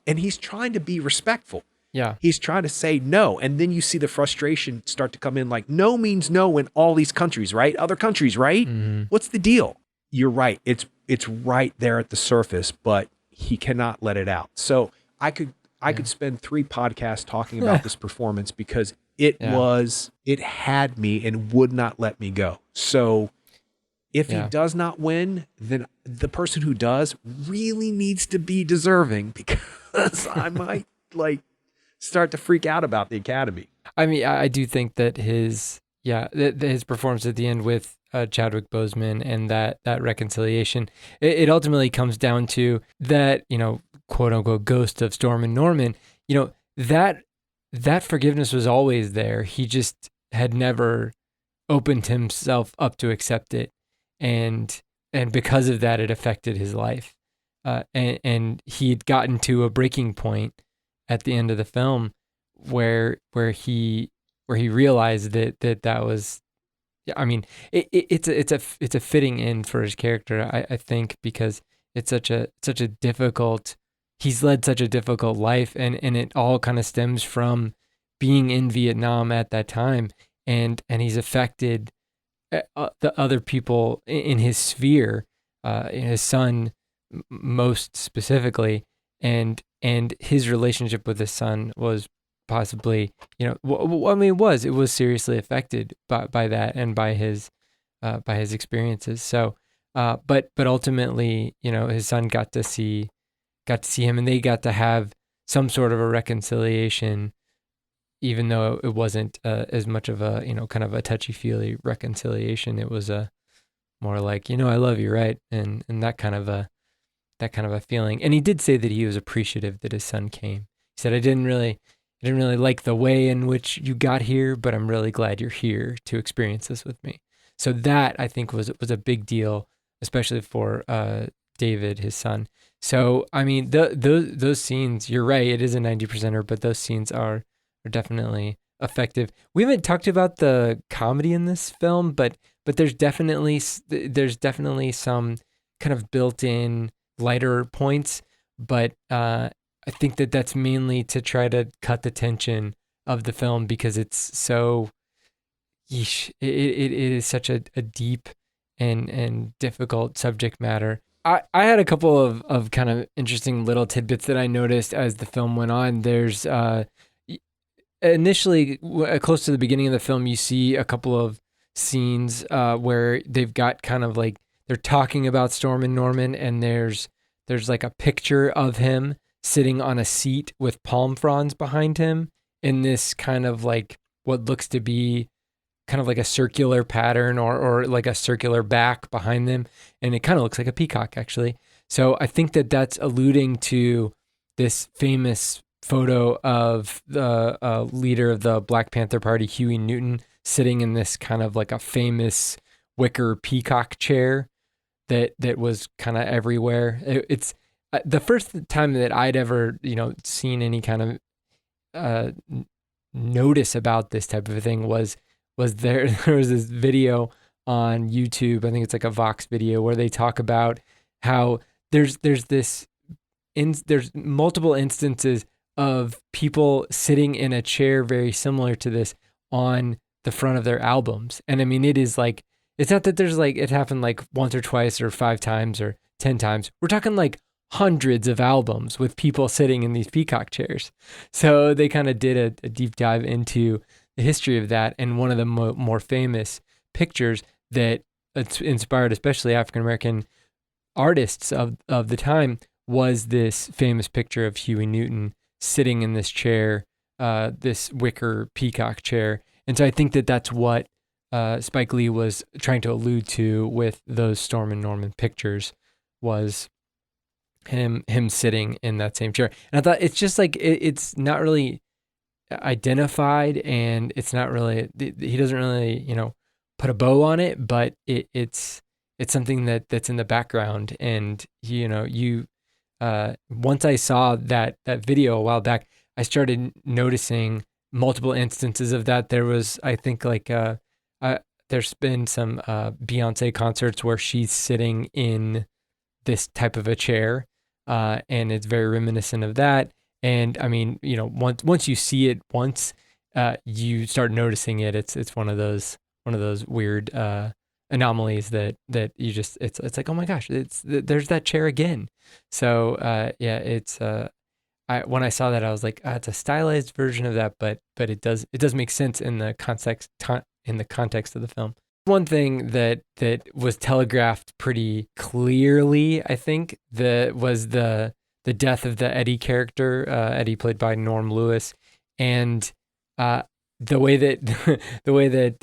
and he's trying to be respectful. Yeah. He's trying to say no. And then you see the frustration start to come in, like, no means no in all these countries, right? Other countries, right? Mm-hmm. What's the deal? You're right. It's right there at the surface, but he cannot let it out. So I could spend 3 podcasts talking about this performance, because it had me and would not let me go. So if he does not win, then the person who does really needs to be deserving, because I might start to freak out about the Academy. I mean, I do think that his performance at the end with Chadwick Boseman and that reconciliation, it ultimately comes down to that, quote unquote ghost of Storm and Norman, that forgiveness was always there. He just had never opened himself up to accept it. And because of that, it affected his life. And he had gotten to a breaking point at the end of the film where he realized that was, I mean, it's a fitting end for his character, I think, because it's such a difficult, he's led such a difficult life, and it all kind of stems from being in Vietnam at that time, and he's affected the other people in his sphere, his son most specifically, and his relationship with his son was possibly, it was seriously affected by that and by his experiences. So, but ultimately, his son got to see him, and they got to have some sort of a reconciliation, even though it wasn't as much of a, kind of a touchy-feely reconciliation. It was a more like, I love you, right? And that kind of a feeling. And he did say that he was appreciative that his son came. He said, I didn't really like the way in which you got here, but I'm really glad you're here to experience this with me. So that, I think, was a big deal, especially for David, his son. So, I mean, those scenes, you're right, it is a 90%er, but those scenes are definitely effective. We haven't talked about the comedy in this film, but there's definitely some kind of built-in lighter points, but I think that's mainly to try to cut the tension of the film, because it's so, it is such a deep and difficult subject matter. I had a couple of kind of interesting little tidbits that I noticed as the film went on. There's initially, close to the beginning of the film, you see a couple of scenes where they've got kind of like, they're talking about Storm and Norman, and there's like a picture of him sitting on a seat with palm fronds behind him in this kind of like what looks to be kind of like a circular pattern or like a circular back behind them. And it kind of looks like a peacock, actually. So I think that's alluding to this famous photo of the leader of the Black Panther Party, Huey Newton, sitting in this kind of like a famous wicker peacock chair that was kind of everywhere. It's the first time that I'd ever, seen any kind of notice about this type of a thing was there was this video on YouTube. I think it's like a Vox video where they talk about how there's multiple instances of people sitting in a chair very similar to this on the front of their albums. And I mean, it is like, it's not that there's like, it happened like once or twice or 5 times or 10 times. We're talking like hundreds of albums with people sitting in these peacock chairs. So they kind of did a deep dive into the history of that. And one of the more famous pictures that inspired especially African-American artists of the time was this famous picture of Huey Newton sitting in this chair, this wicker peacock chair. And so I think that's what Spike Lee was trying to allude to with those Storm and Norman pictures, was him sitting in that same chair. And I thought it's just like, it's not really identified, and it's not really, he doesn't really, put a bow on it, but it's something that's in the background. And, once I saw that video a while back, I started noticing multiple instances of that. There was, I think, like, there's been some Beyonce concerts where she's sitting in this type of a chair, and it's very reminiscent of that. And I mean, once you see it once, you start noticing it. It's one of those weird anomalies that you just it's like, oh my gosh, there's that chair again. So yeah, it's when I saw that, I was like, it's a stylized version of that, but it does make sense in the context of the film. One thing that was telegraphed pretty clearly, I think, was the death of the Eddie character, Eddie played by Norm Lewis, and the way that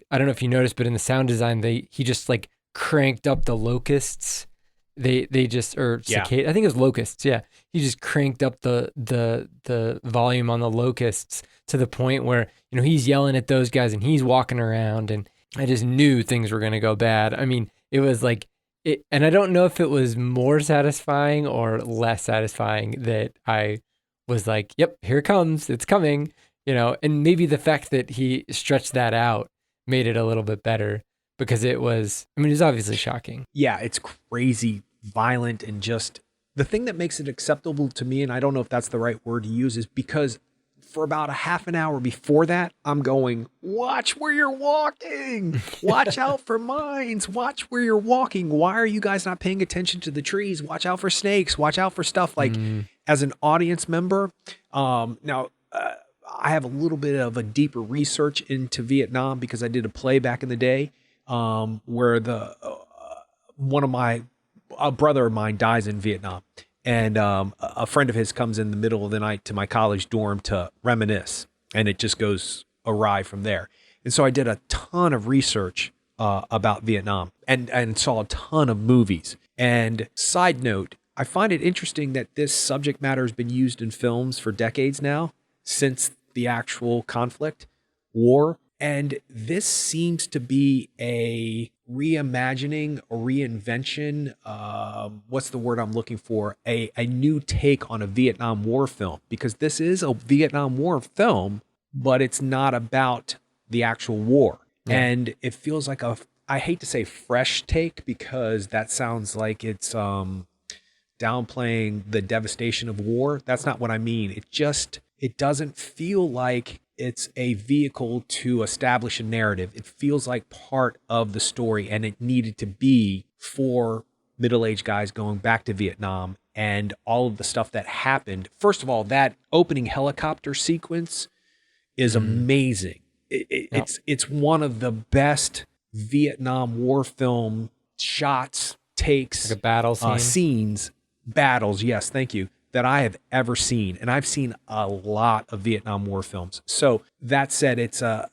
I don't know if you noticed, but in the sound design, he just like cranked up the locusts. They just cicada. I think it was locusts. Yeah, he just cranked up the volume on the locusts to the point where he's yelling at those guys and he's walking around, and I just knew things were gonna go bad. I mean, it was like it, and I don't know if it was more satisfying or less satisfying that I was like, "Yep, here it comes. It's coming." And maybe the fact that he stretched that out made it a little bit better, because it was obviously shocking. Yeah, it's crazy, violent, and just the thing that makes it acceptable to me, and I don't know if that's the right word to use, is because for about a half an hour before that, I'm going, watch where you're walking. Watch out for mines. Watch where you're walking. Why are you guys not paying attention to the trees? Watch out for snakes. Watch out for stuff. Like, as an audience member, now, I have a little bit of a deeper research into Vietnam because I did a play back in the day where a brother of mine dies in Vietnam, and a friend of his comes in the middle of the night to my college dorm to reminisce, and it just goes awry from there. And so I did a ton of research about Vietnam and saw a ton of movies. And side note, I find it interesting that this subject matter has been used in films for decades now, since the actual conflict, war. And this seems to be a reimagining or reinvention. What's the word I'm looking for? A new take on a Vietnam War film, because this is a Vietnam War film, but it's not about the actual war. Yeah. And it feels like I hate to say fresh take, because that sounds like it's downplaying the devastation of war. That's not what I mean. It doesn't feel like it's a vehicle to establish a narrative. It feels like part of the story, and it needed to be for middle-aged guys going back to Vietnam and all of the stuff that happened. First of all, that opening helicopter sequence is amazing. It's one of the best Vietnam War film shots, takes, like a battle scene. Scenes, battles. Yes, thank you. That I have ever seen, and I've seen a lot of Vietnam War films. So that said, it's a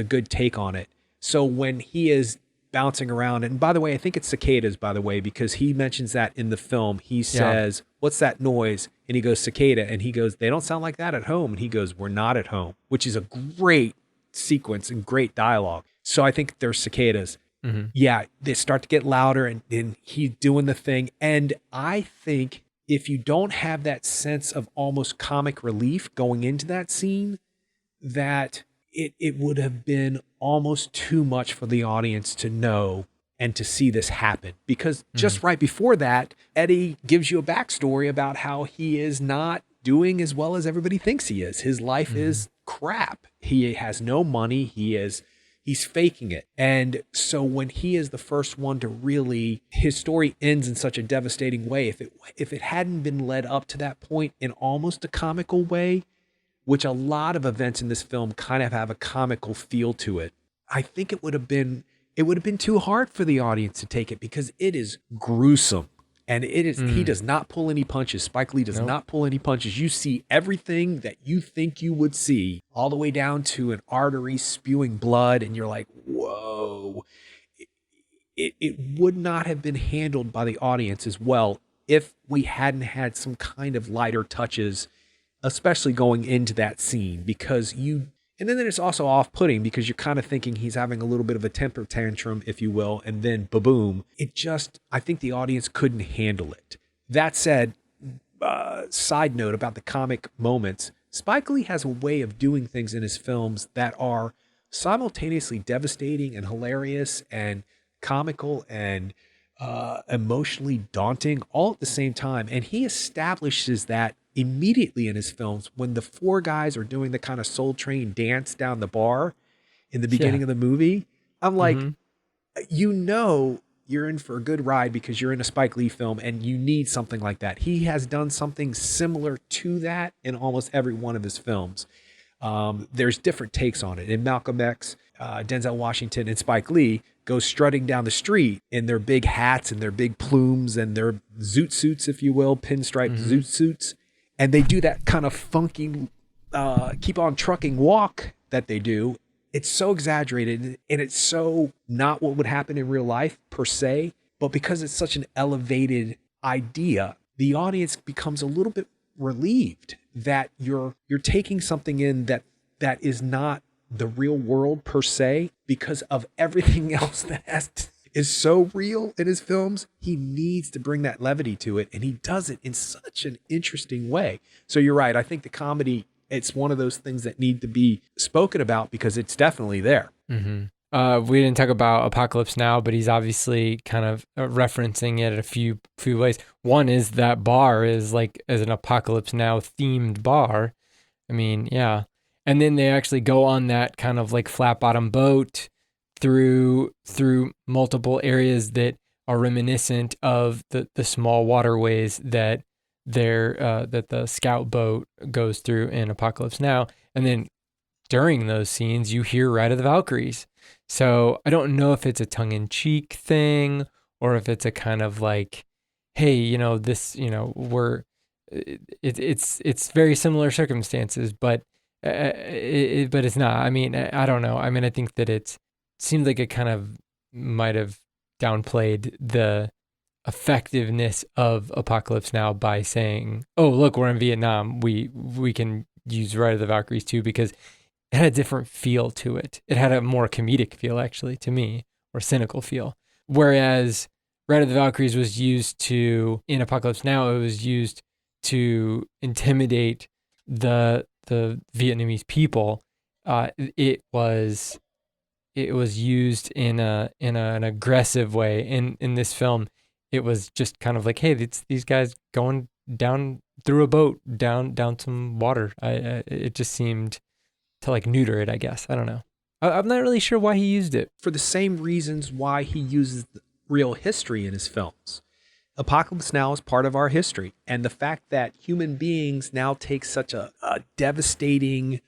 good take on it. So when he is bouncing around, and by the way, I think it's cicadas, by the way, because he mentions that in the film. He says, "What's that noise?" And he goes, "Cicada," and he goes, "They don't sound like that at home." And he goes, "We're not at home," which is a great sequence and great dialogue. So I think there's cicadas. Mm-hmm. Yeah, they start to get louder, and he's doing the thing, and I think if you don't have that sense of almost comic relief going into that scene, that it would have been almost too much for the audience to know and to see this happen. Because just right before that, Eddie gives you a backstory about how he is not doing as well as everybody thinks he is. His life is crap. He has no money. He's faking it. And so when he is the first one to really, his story ends in such a devastating way. If it hadn't been led up to that point in almost a comical way, which a lot of events in this film kind of have a comical feel to it, I think it would have been too hard for the audience to take it, because it is gruesome. And it is, he does not pull any punches. Spike Lee does not pull any punches. You see everything that you think you would see, all the way down to an artery spewing blood. And you're like, whoa. It would not have been handled by the audience as well if we hadn't had some kind of lighter touches, especially going into that scene, and then it's also off-putting because you're kind of thinking he's having a little bit of a temper tantrum, if you will, and then ba-boom. I think the audience couldn't handle it. That said, side note about the comic moments, Spike Lee has a way of doing things in his films that are simultaneously devastating and hilarious and comical and emotionally daunting all at the same time. And he establishes that immediately in his films, when the four guys are doing the kind of Soul Train dance down the bar in the beginning of the movie, I'm like, you know, you're in for a good ride because you're in a Spike Lee film and you need something like that. He has done something similar to that in almost every one of his films. There's different takes on it. In Malcolm X, Denzel Washington and Spike Lee go strutting down the street in their big hats and their big plumes and their zoot suits, if you will, pinstripe zoot suits. And they do that kind of funky, keep on trucking walk that they do. It's so exaggerated and it's so not what would happen in real life per se, but because it's such an elevated idea, the audience becomes a little bit relieved that you're taking something in that is not the real world per se, because of everything else that is so real in his films. He needs to bring that levity to it, and he does it in such an interesting way. So you're right. I think the comedy, it's one of those things that need to be spoken about because it's definitely there. We didn't talk about Apocalypse Now, but he's obviously kind of referencing it a few ways. One is that bar is like as an Apocalypse Now themed bar. I mean, yeah. And then they actually go on that kind of like flat bottom boat through multiple areas that are reminiscent of the small waterways that that the scout boat goes through in Apocalypse Now. And then during those scenes, you hear Ride of the Valkyries. So I don't know if it's a tongue-in-cheek thing or if it's a kind of like, hey, you know, this, you know, it's very similar circumstances, but it's not. I mean, I don't know. I mean, I think that it seems like it kind of might have downplayed the effectiveness of Apocalypse Now by saying, oh, look, we're in Vietnam. We can use Ride of the Valkyries too, because it had a different feel to it. It had a more comedic feel, actually, to me, or cynical feel. Whereas Ride of the Valkyries was used to, in Apocalypse Now, it was used to intimidate the Vietnamese people. It was used in an aggressive way. In this film, it was just kind of like, hey, it's these guys going down through a boat, down some water. It just seemed to like neuter it, I guess. I don't know. I'm not really sure why he used it. For the same reasons why he uses real history in his films. Apocalypse Now is part of our history. And the fact that human beings now take such a devastating,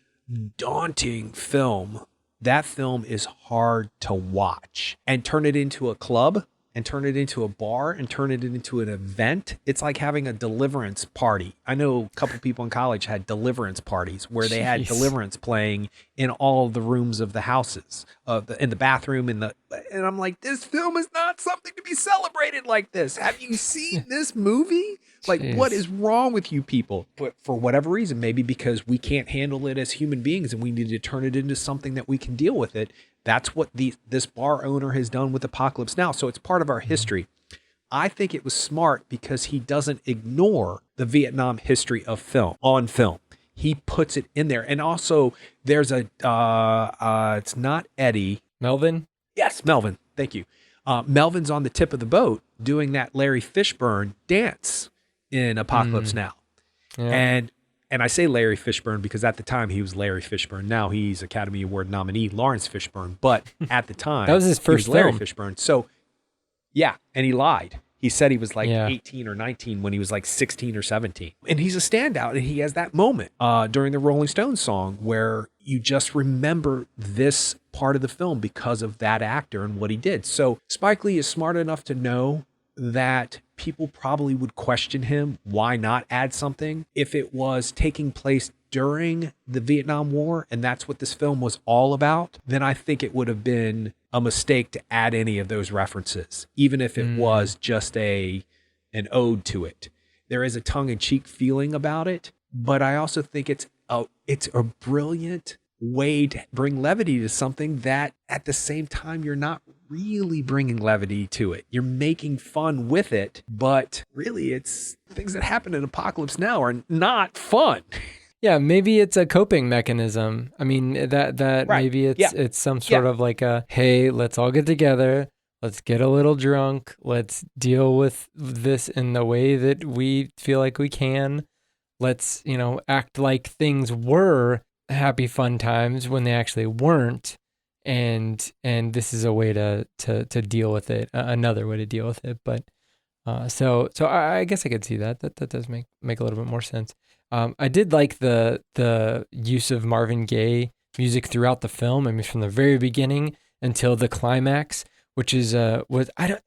daunting film, that film is hard to watch. And turn it into a club, and turn it into a bar, and turn it into an event. It's like having a deliverance party. I know a couple people in college had deliverance parties where they had deliverance playing in all of the rooms of the houses, in the bathroom, and I'm like, this film is not something to be celebrated like this. Have you seen this movie? Like, what is wrong with you people? But for whatever reason, maybe because we can't handle it as human beings and we need to turn it into something that we can deal with it. That's what this bar owner has done with Apocalypse Now. So it's part of our history. I think it was smart because he doesn't ignore the Vietnam history of film on film. He puts it in there. And also there's it's not Eddie. Melvin? Yes, Melvin. Thank you. Melvin's on the tip of the boat doing that Larry Fishburne dance in Apocalypse Now. Yeah. And I say Larry Fishburne because at the time he was Larry Fishburne. Now he's Academy Award nominee Lawrence Fishburne. But at the time, that was his first Larry Fishburne. So, yeah, and he lied. He said he was like 18 or 19 when he was like 16 or 17. And he's a standout. And he has that moment during the Rolling Stones song where you just remember this part of the film because of that actor and what he did. So Spike Lee is smart enough to know that people probably would question him. Why not add something if it was taking place during the Vietnam War and that's what this film was all about? Then I think it would have been a mistake to add any of those references, even if it was just an ode to it. There is a tongue-in-cheek feeling about it, but I also think it's a brilliant way to bring levity to something that at the same time you're not really bringing levity to it. You're making fun with it, but really it's things that happen in Apocalypse Now are not fun. Yeah, maybe it's a coping mechanism. I mean, that right. Maybe it's some sort of like a, hey, let's all get together, let's get a little drunk, let's deal with this in the way that we feel like we can. let's, act like things were happy fun times when they actually weren't. And this is a way to deal with it, another way to deal with it. But so I guess I could see that does make a little bit more sense. I did like the use of Marvin Gaye music throughout the film. I mean, from the very beginning until the climax, which is was I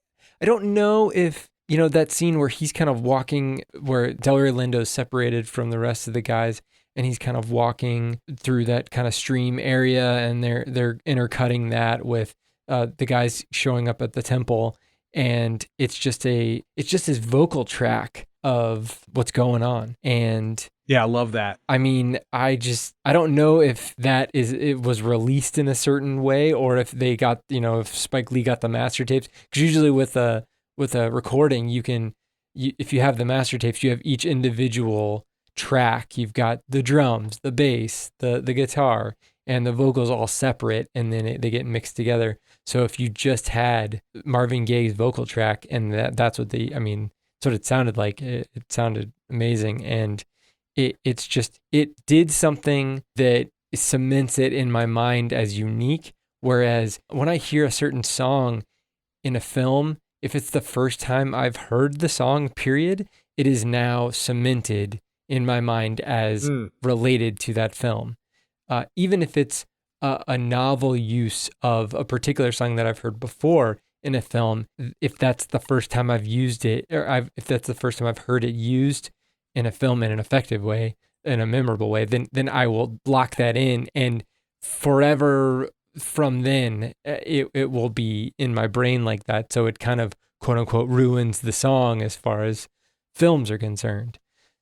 don't know if that scene where he's kind of walking, where Delroy Lindo is separated from the rest of the guys, and he's kind of walking through that kind of stream area, and they're intercutting that with the guys showing up at the temple, and it's just his vocal track of what's going on. And Yeah, I love that. I mean, I don't know if it was released in a certain way, or if they got, if Spike Lee got the master tapes. Because usually with a recording, if you have the master tapes, you have each individual track. You've got the drums, the bass, the guitar, and the vocals all separate, and then they get mixed together. So if you just had Marvin Gaye's vocal track, and that's what that's what it sounded like. It sounded amazing, and it did something that cements it in my mind as unique. Whereas when I hear a certain song in a film, if it's the first time I've heard the song, period, it is now cemented in my mind as related to that film. Even if it's a novel use of a particular song that I've heard before in a film, if that's the first time I've used it, if that's the first time I've heard it used in a film in an effective way, in a memorable way, then I will lock that in, and forever from then it will be in my brain like that. So it kind of quote unquote ruins the song as far as films are concerned.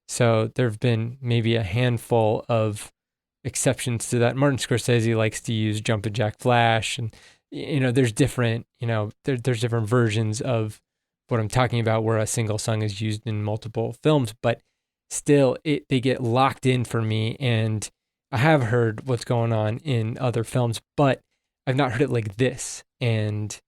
So there have been maybe a handful of exceptions to that. Martin Scorsese likes to use Jumpin' Jack Flash, and there's different there's different versions of what I'm talking about where a single song is used in multiple films, but still they get locked in for me. And I have heard what's going on in other films, but I've not heard it like this. And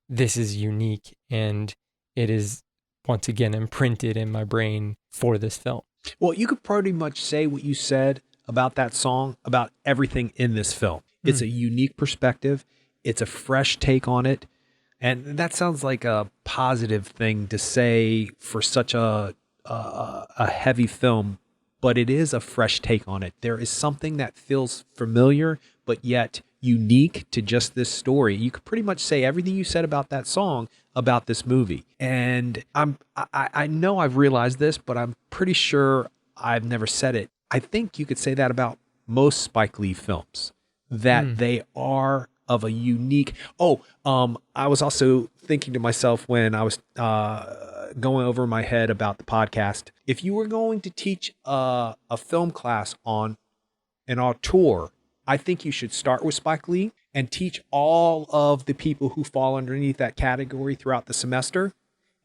this is unique, and it is once again imprinted in my brain for this film. Well, you could pretty much say what you said about that song, about everything in this film. It's a unique perspective. It's a fresh take on it. And that sounds like a positive thing to say for such a heavy film, but it is a fresh take on it. There is something that feels familiar, but yet unique to just this story. You could pretty much say everything you said about that song about this movie. And I know I've realized this, but I'm pretty sure I've never said it. I think you could say that about most Spike Lee films, that they are of a unique. I was also thinking to myself when I was going over my head about the podcast, if you were going to teach a film class on an auteur, I think you should start with Spike Lee and teach all of the people who fall underneath that category throughout the semester.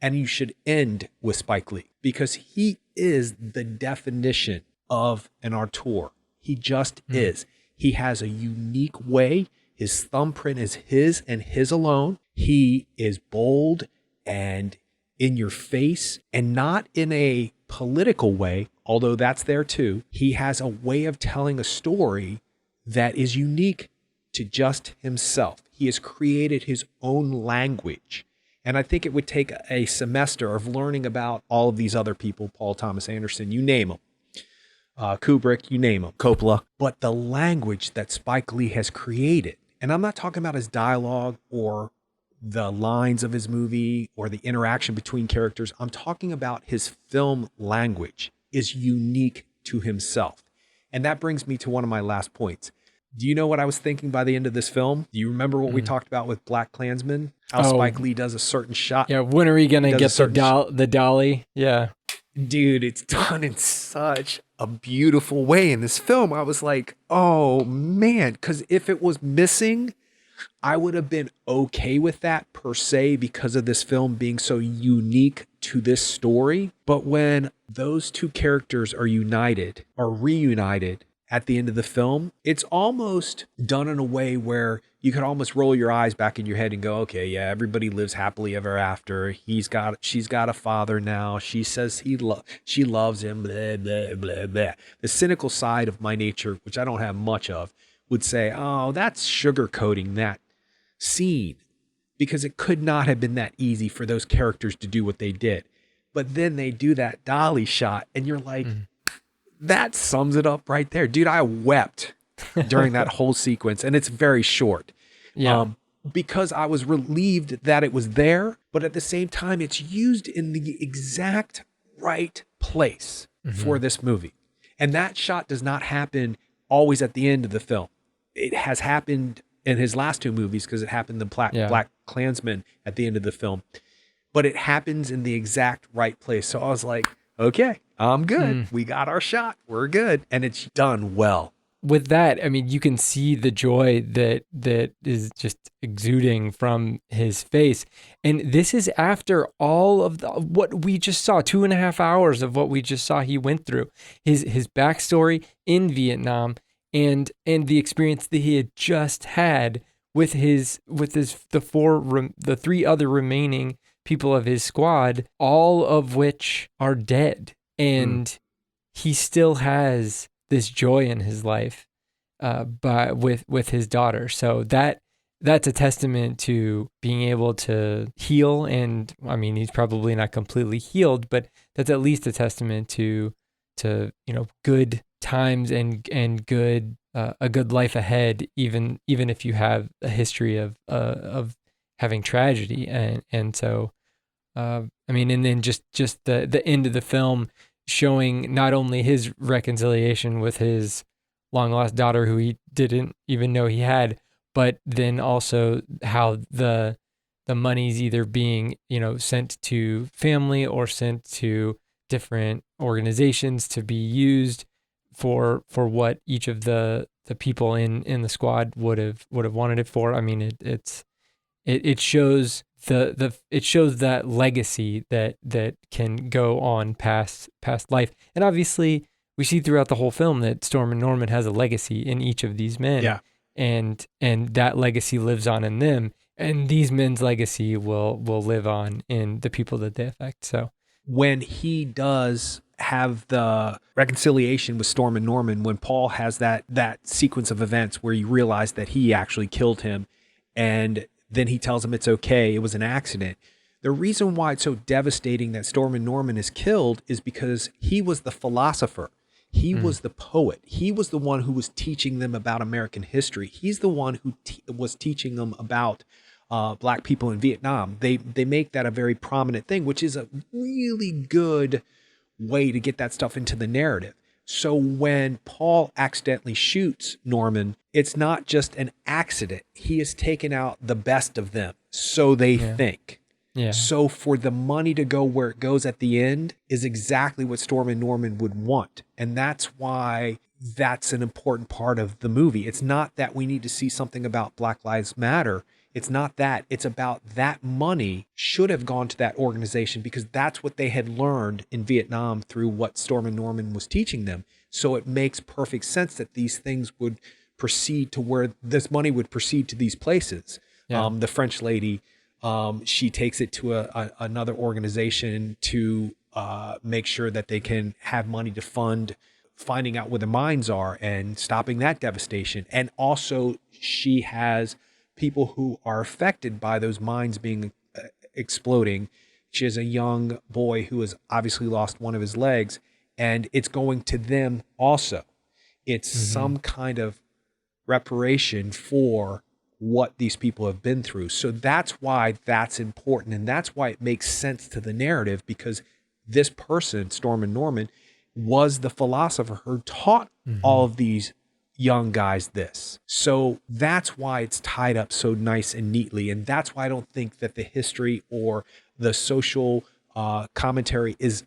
And you should end with Spike Lee, because he is the definition of an auteur. He just is. He has a unique way. His thumbprint is his and his alone. He is bold and in your face, and not in a political way, although that's there too. He has a way of telling a story that is unique to just himself. He has created his own language. And I think it would take a semester of learning about all of these other people, Paul Thomas Anderson, you name them, Kubrick, you name them, Coppola, but the language that Spike Lee has created. And I'm not talking about his dialogue or the lines of his movie or the interaction between characters. I'm talking about his film language is unique to himself. And that brings me to one of my last points. Do you know what I was thinking by the end of this film? Do you remember what we talked about with Black Klansman? How Spike Lee does a certain shot. Yeah, when are we going to get the dolly? Yeah. Dude, it's done in such a beautiful way in this film. I was like, oh man, because if it was missing, I would have been okay with that per se because of this film being so unique to this story. But when those two characters are united, are reunited, at the end of the film, it's almost done in a way where you could almost roll your eyes back in your head and go, okay, yeah, everybody lives happily ever after. She's got a father now. She says she loves him, blah, blah, blah, blah. The cynical side of my nature, which I don't have much of, would say, oh, that's sugarcoating that scene, because it could not have been that easy for those characters to do what they did. But then they do that dolly shot and you're like, that sums it up right there. Dude, I wept during that whole sequence, and it's very short. Yeah. Because I was relieved that it was there, but at the same time, it's used in the exact right place for this movie. And that shot does not happen always at the end of the film. It has happened in his last two movies because it happened in Black Klansman at the end of the film. But it happens in the exact right place. So I was like, okay, I'm good. We got our shot. We're good. And it's done well. With that, I mean, you can see the joy that is just exuding from his face. And this is after all of what we just saw, 2.5 hours of what we just saw he went through, his backstory in Vietnam and the experience that he had just had with the three other remaining people of his squad, all of which are dead. And he still has this joy in his life with his daughter. So that's a testament to being able to heal. And I mean, he's probably not completely healed, but that's at least a testament to good times and good a good life ahead, even if you have a history of having tragedy. And so I mean, and then just the end of the film showing not only his reconciliation with his long lost daughter, who he didn't even know he had, but then also how the money's either being, sent to family or sent to different organizations to be used for what each of the people in the squad would have wanted it for. I mean, it shows it shows that legacy that can go on past life. And obviously we see throughout the whole film that Storm and Norman has a legacy in each of these men. Yeah. And that legacy lives on in them, and these men's legacy will live on in the people that they affect. So when he does have the reconciliation with Storm and Norman, when Paul has that sequence of events where you realize that he actually killed him, and then he tells him it's okay, it was an accident. The reason why it's so devastating that Storm and Norman is killed is because he was the philosopher. He was the poet. He was the one who was teaching them about American history. He's the one who was teaching them about Black people in Vietnam. They make that a very prominent thing, which is a really good way to get that stuff into the narrative. So when Paul accidentally shoots Norman, it's not just an accident. He has taken out the best of them, so they think. Yeah. So for the money to go where it goes at the end is exactly what Storm and Norman would want. And that's why that's an important part of the movie. It's not that we need to see something about Black Lives Matter. It's not that. It's about that money should have gone to that organization because that's what they had learned in Vietnam through what Storm and Norman was teaching them. So it makes perfect sense that these things would proceed to where this money would proceed to these places. Yeah. The French lady, she takes it to another organization to make sure that they can have money to fund finding out where the mines are and stopping that devastation. And also she has people who are affected by those mines being exploding. She has a young boy who has obviously lost one of his legs, and it's going to them also. It's some kind of reparation for what these people have been through. So that's why that's important. And that's why it makes sense to the narrative, because this person, Storm and Norman, was the philosopher who taught all of these young guys this. So that's why it's tied up so nice and neatly. And that's why I don't think that the history or the social commentary is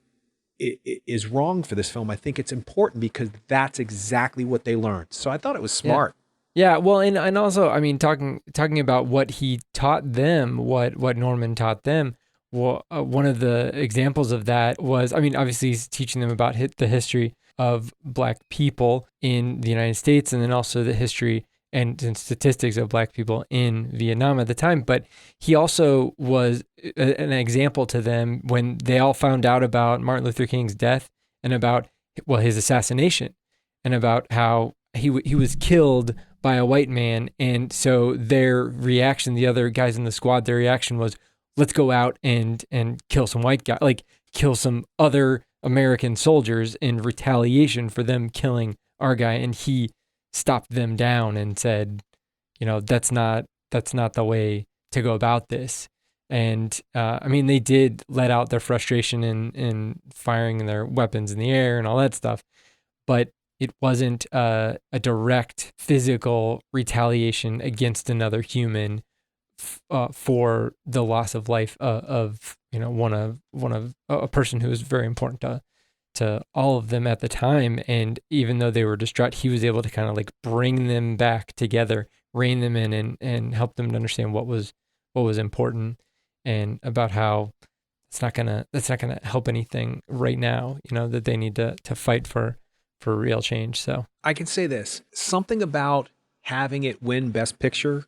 wrong for this film. I think it's important because that's exactly what they learned. So I thought it was smart. Yeah, well, and also, I mean, talking about what he taught them, what Norman taught them, well, one of the examples of that was, I mean, obviously he's teaching them about the history of Black people in the United States, and then also the history and statistics of Black people in Vietnam at the time. But he also was an example to them when they all found out about Martin Luther King's death and about, well, his assassination, and about how he was killed by a white man. And so their reaction, the other guys in the squad, their reaction was, let's go out and kill some white guy, like kill some other American soldiers in retaliation for them killing our guy. And he stopped them down and said, that's not the way to go about this. And I mean, they did let out their frustration in firing their weapons in the air and all that stuff, but it wasn't a direct physical retaliation against another human for the loss of life of one of a person who was very important to all of them at the time. And even though they were distraught, he was able to kind of like bring them back together, rein them in, and help them to understand what was important, and about how that's not gonna help anything right now, that they need to fight for real change. So I can say this, something about having it win Best Picture,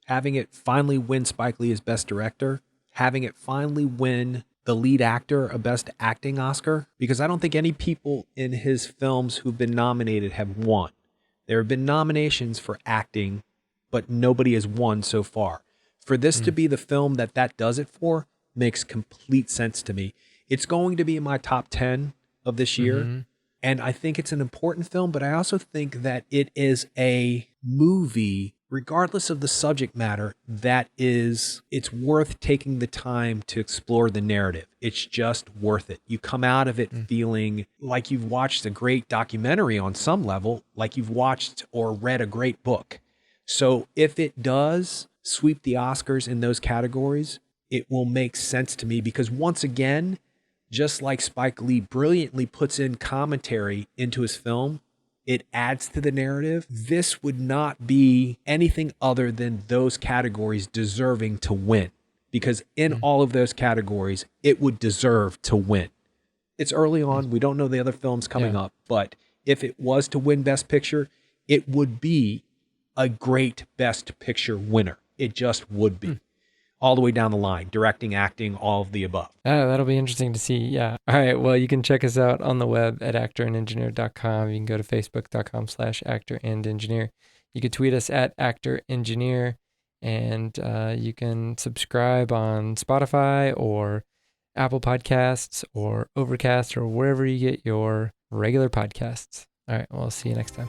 having it finally win Spike Lee as Best Director, having it finally win the lead actor a Best Acting Oscar, because I don't think any people in his films who've been nominated have won. There have been nominations for acting, but nobody has won so far. For this to be the film that does it for makes complete sense to me. It's going to be in my top 10 of this year. Mm-hmm. And I think it's an important film, but I also think that it is a movie, regardless of the subject matter, it's worth taking the time to explore the narrative. It's just worth it. You come out of it feeling like you've watched a great documentary on some level, like you've watched or read a great book. So if it does sweep the Oscars in those categories, it will make sense to me, because once again, just like Spike Lee brilliantly puts in commentary into his film, it adds to the narrative. This would not be anything other than those categories deserving to win, because in all of those categories, it would deserve to win. It's early on. We don't know the other films coming up, but if it was to win Best Picture, it would be a great Best Picture winner. It just would be. All the way down the line, directing, acting, all of the above. That'll be interesting to see. Yeah. All right. Well, you can check us out on the web at actorandengineer.com. You can go to facebook.com/actorandengineer. You can tweet us at actorengineer, and you can subscribe on Spotify or Apple Podcasts or Overcast or wherever you get your regular podcasts. All right. Well, I'll see you next time.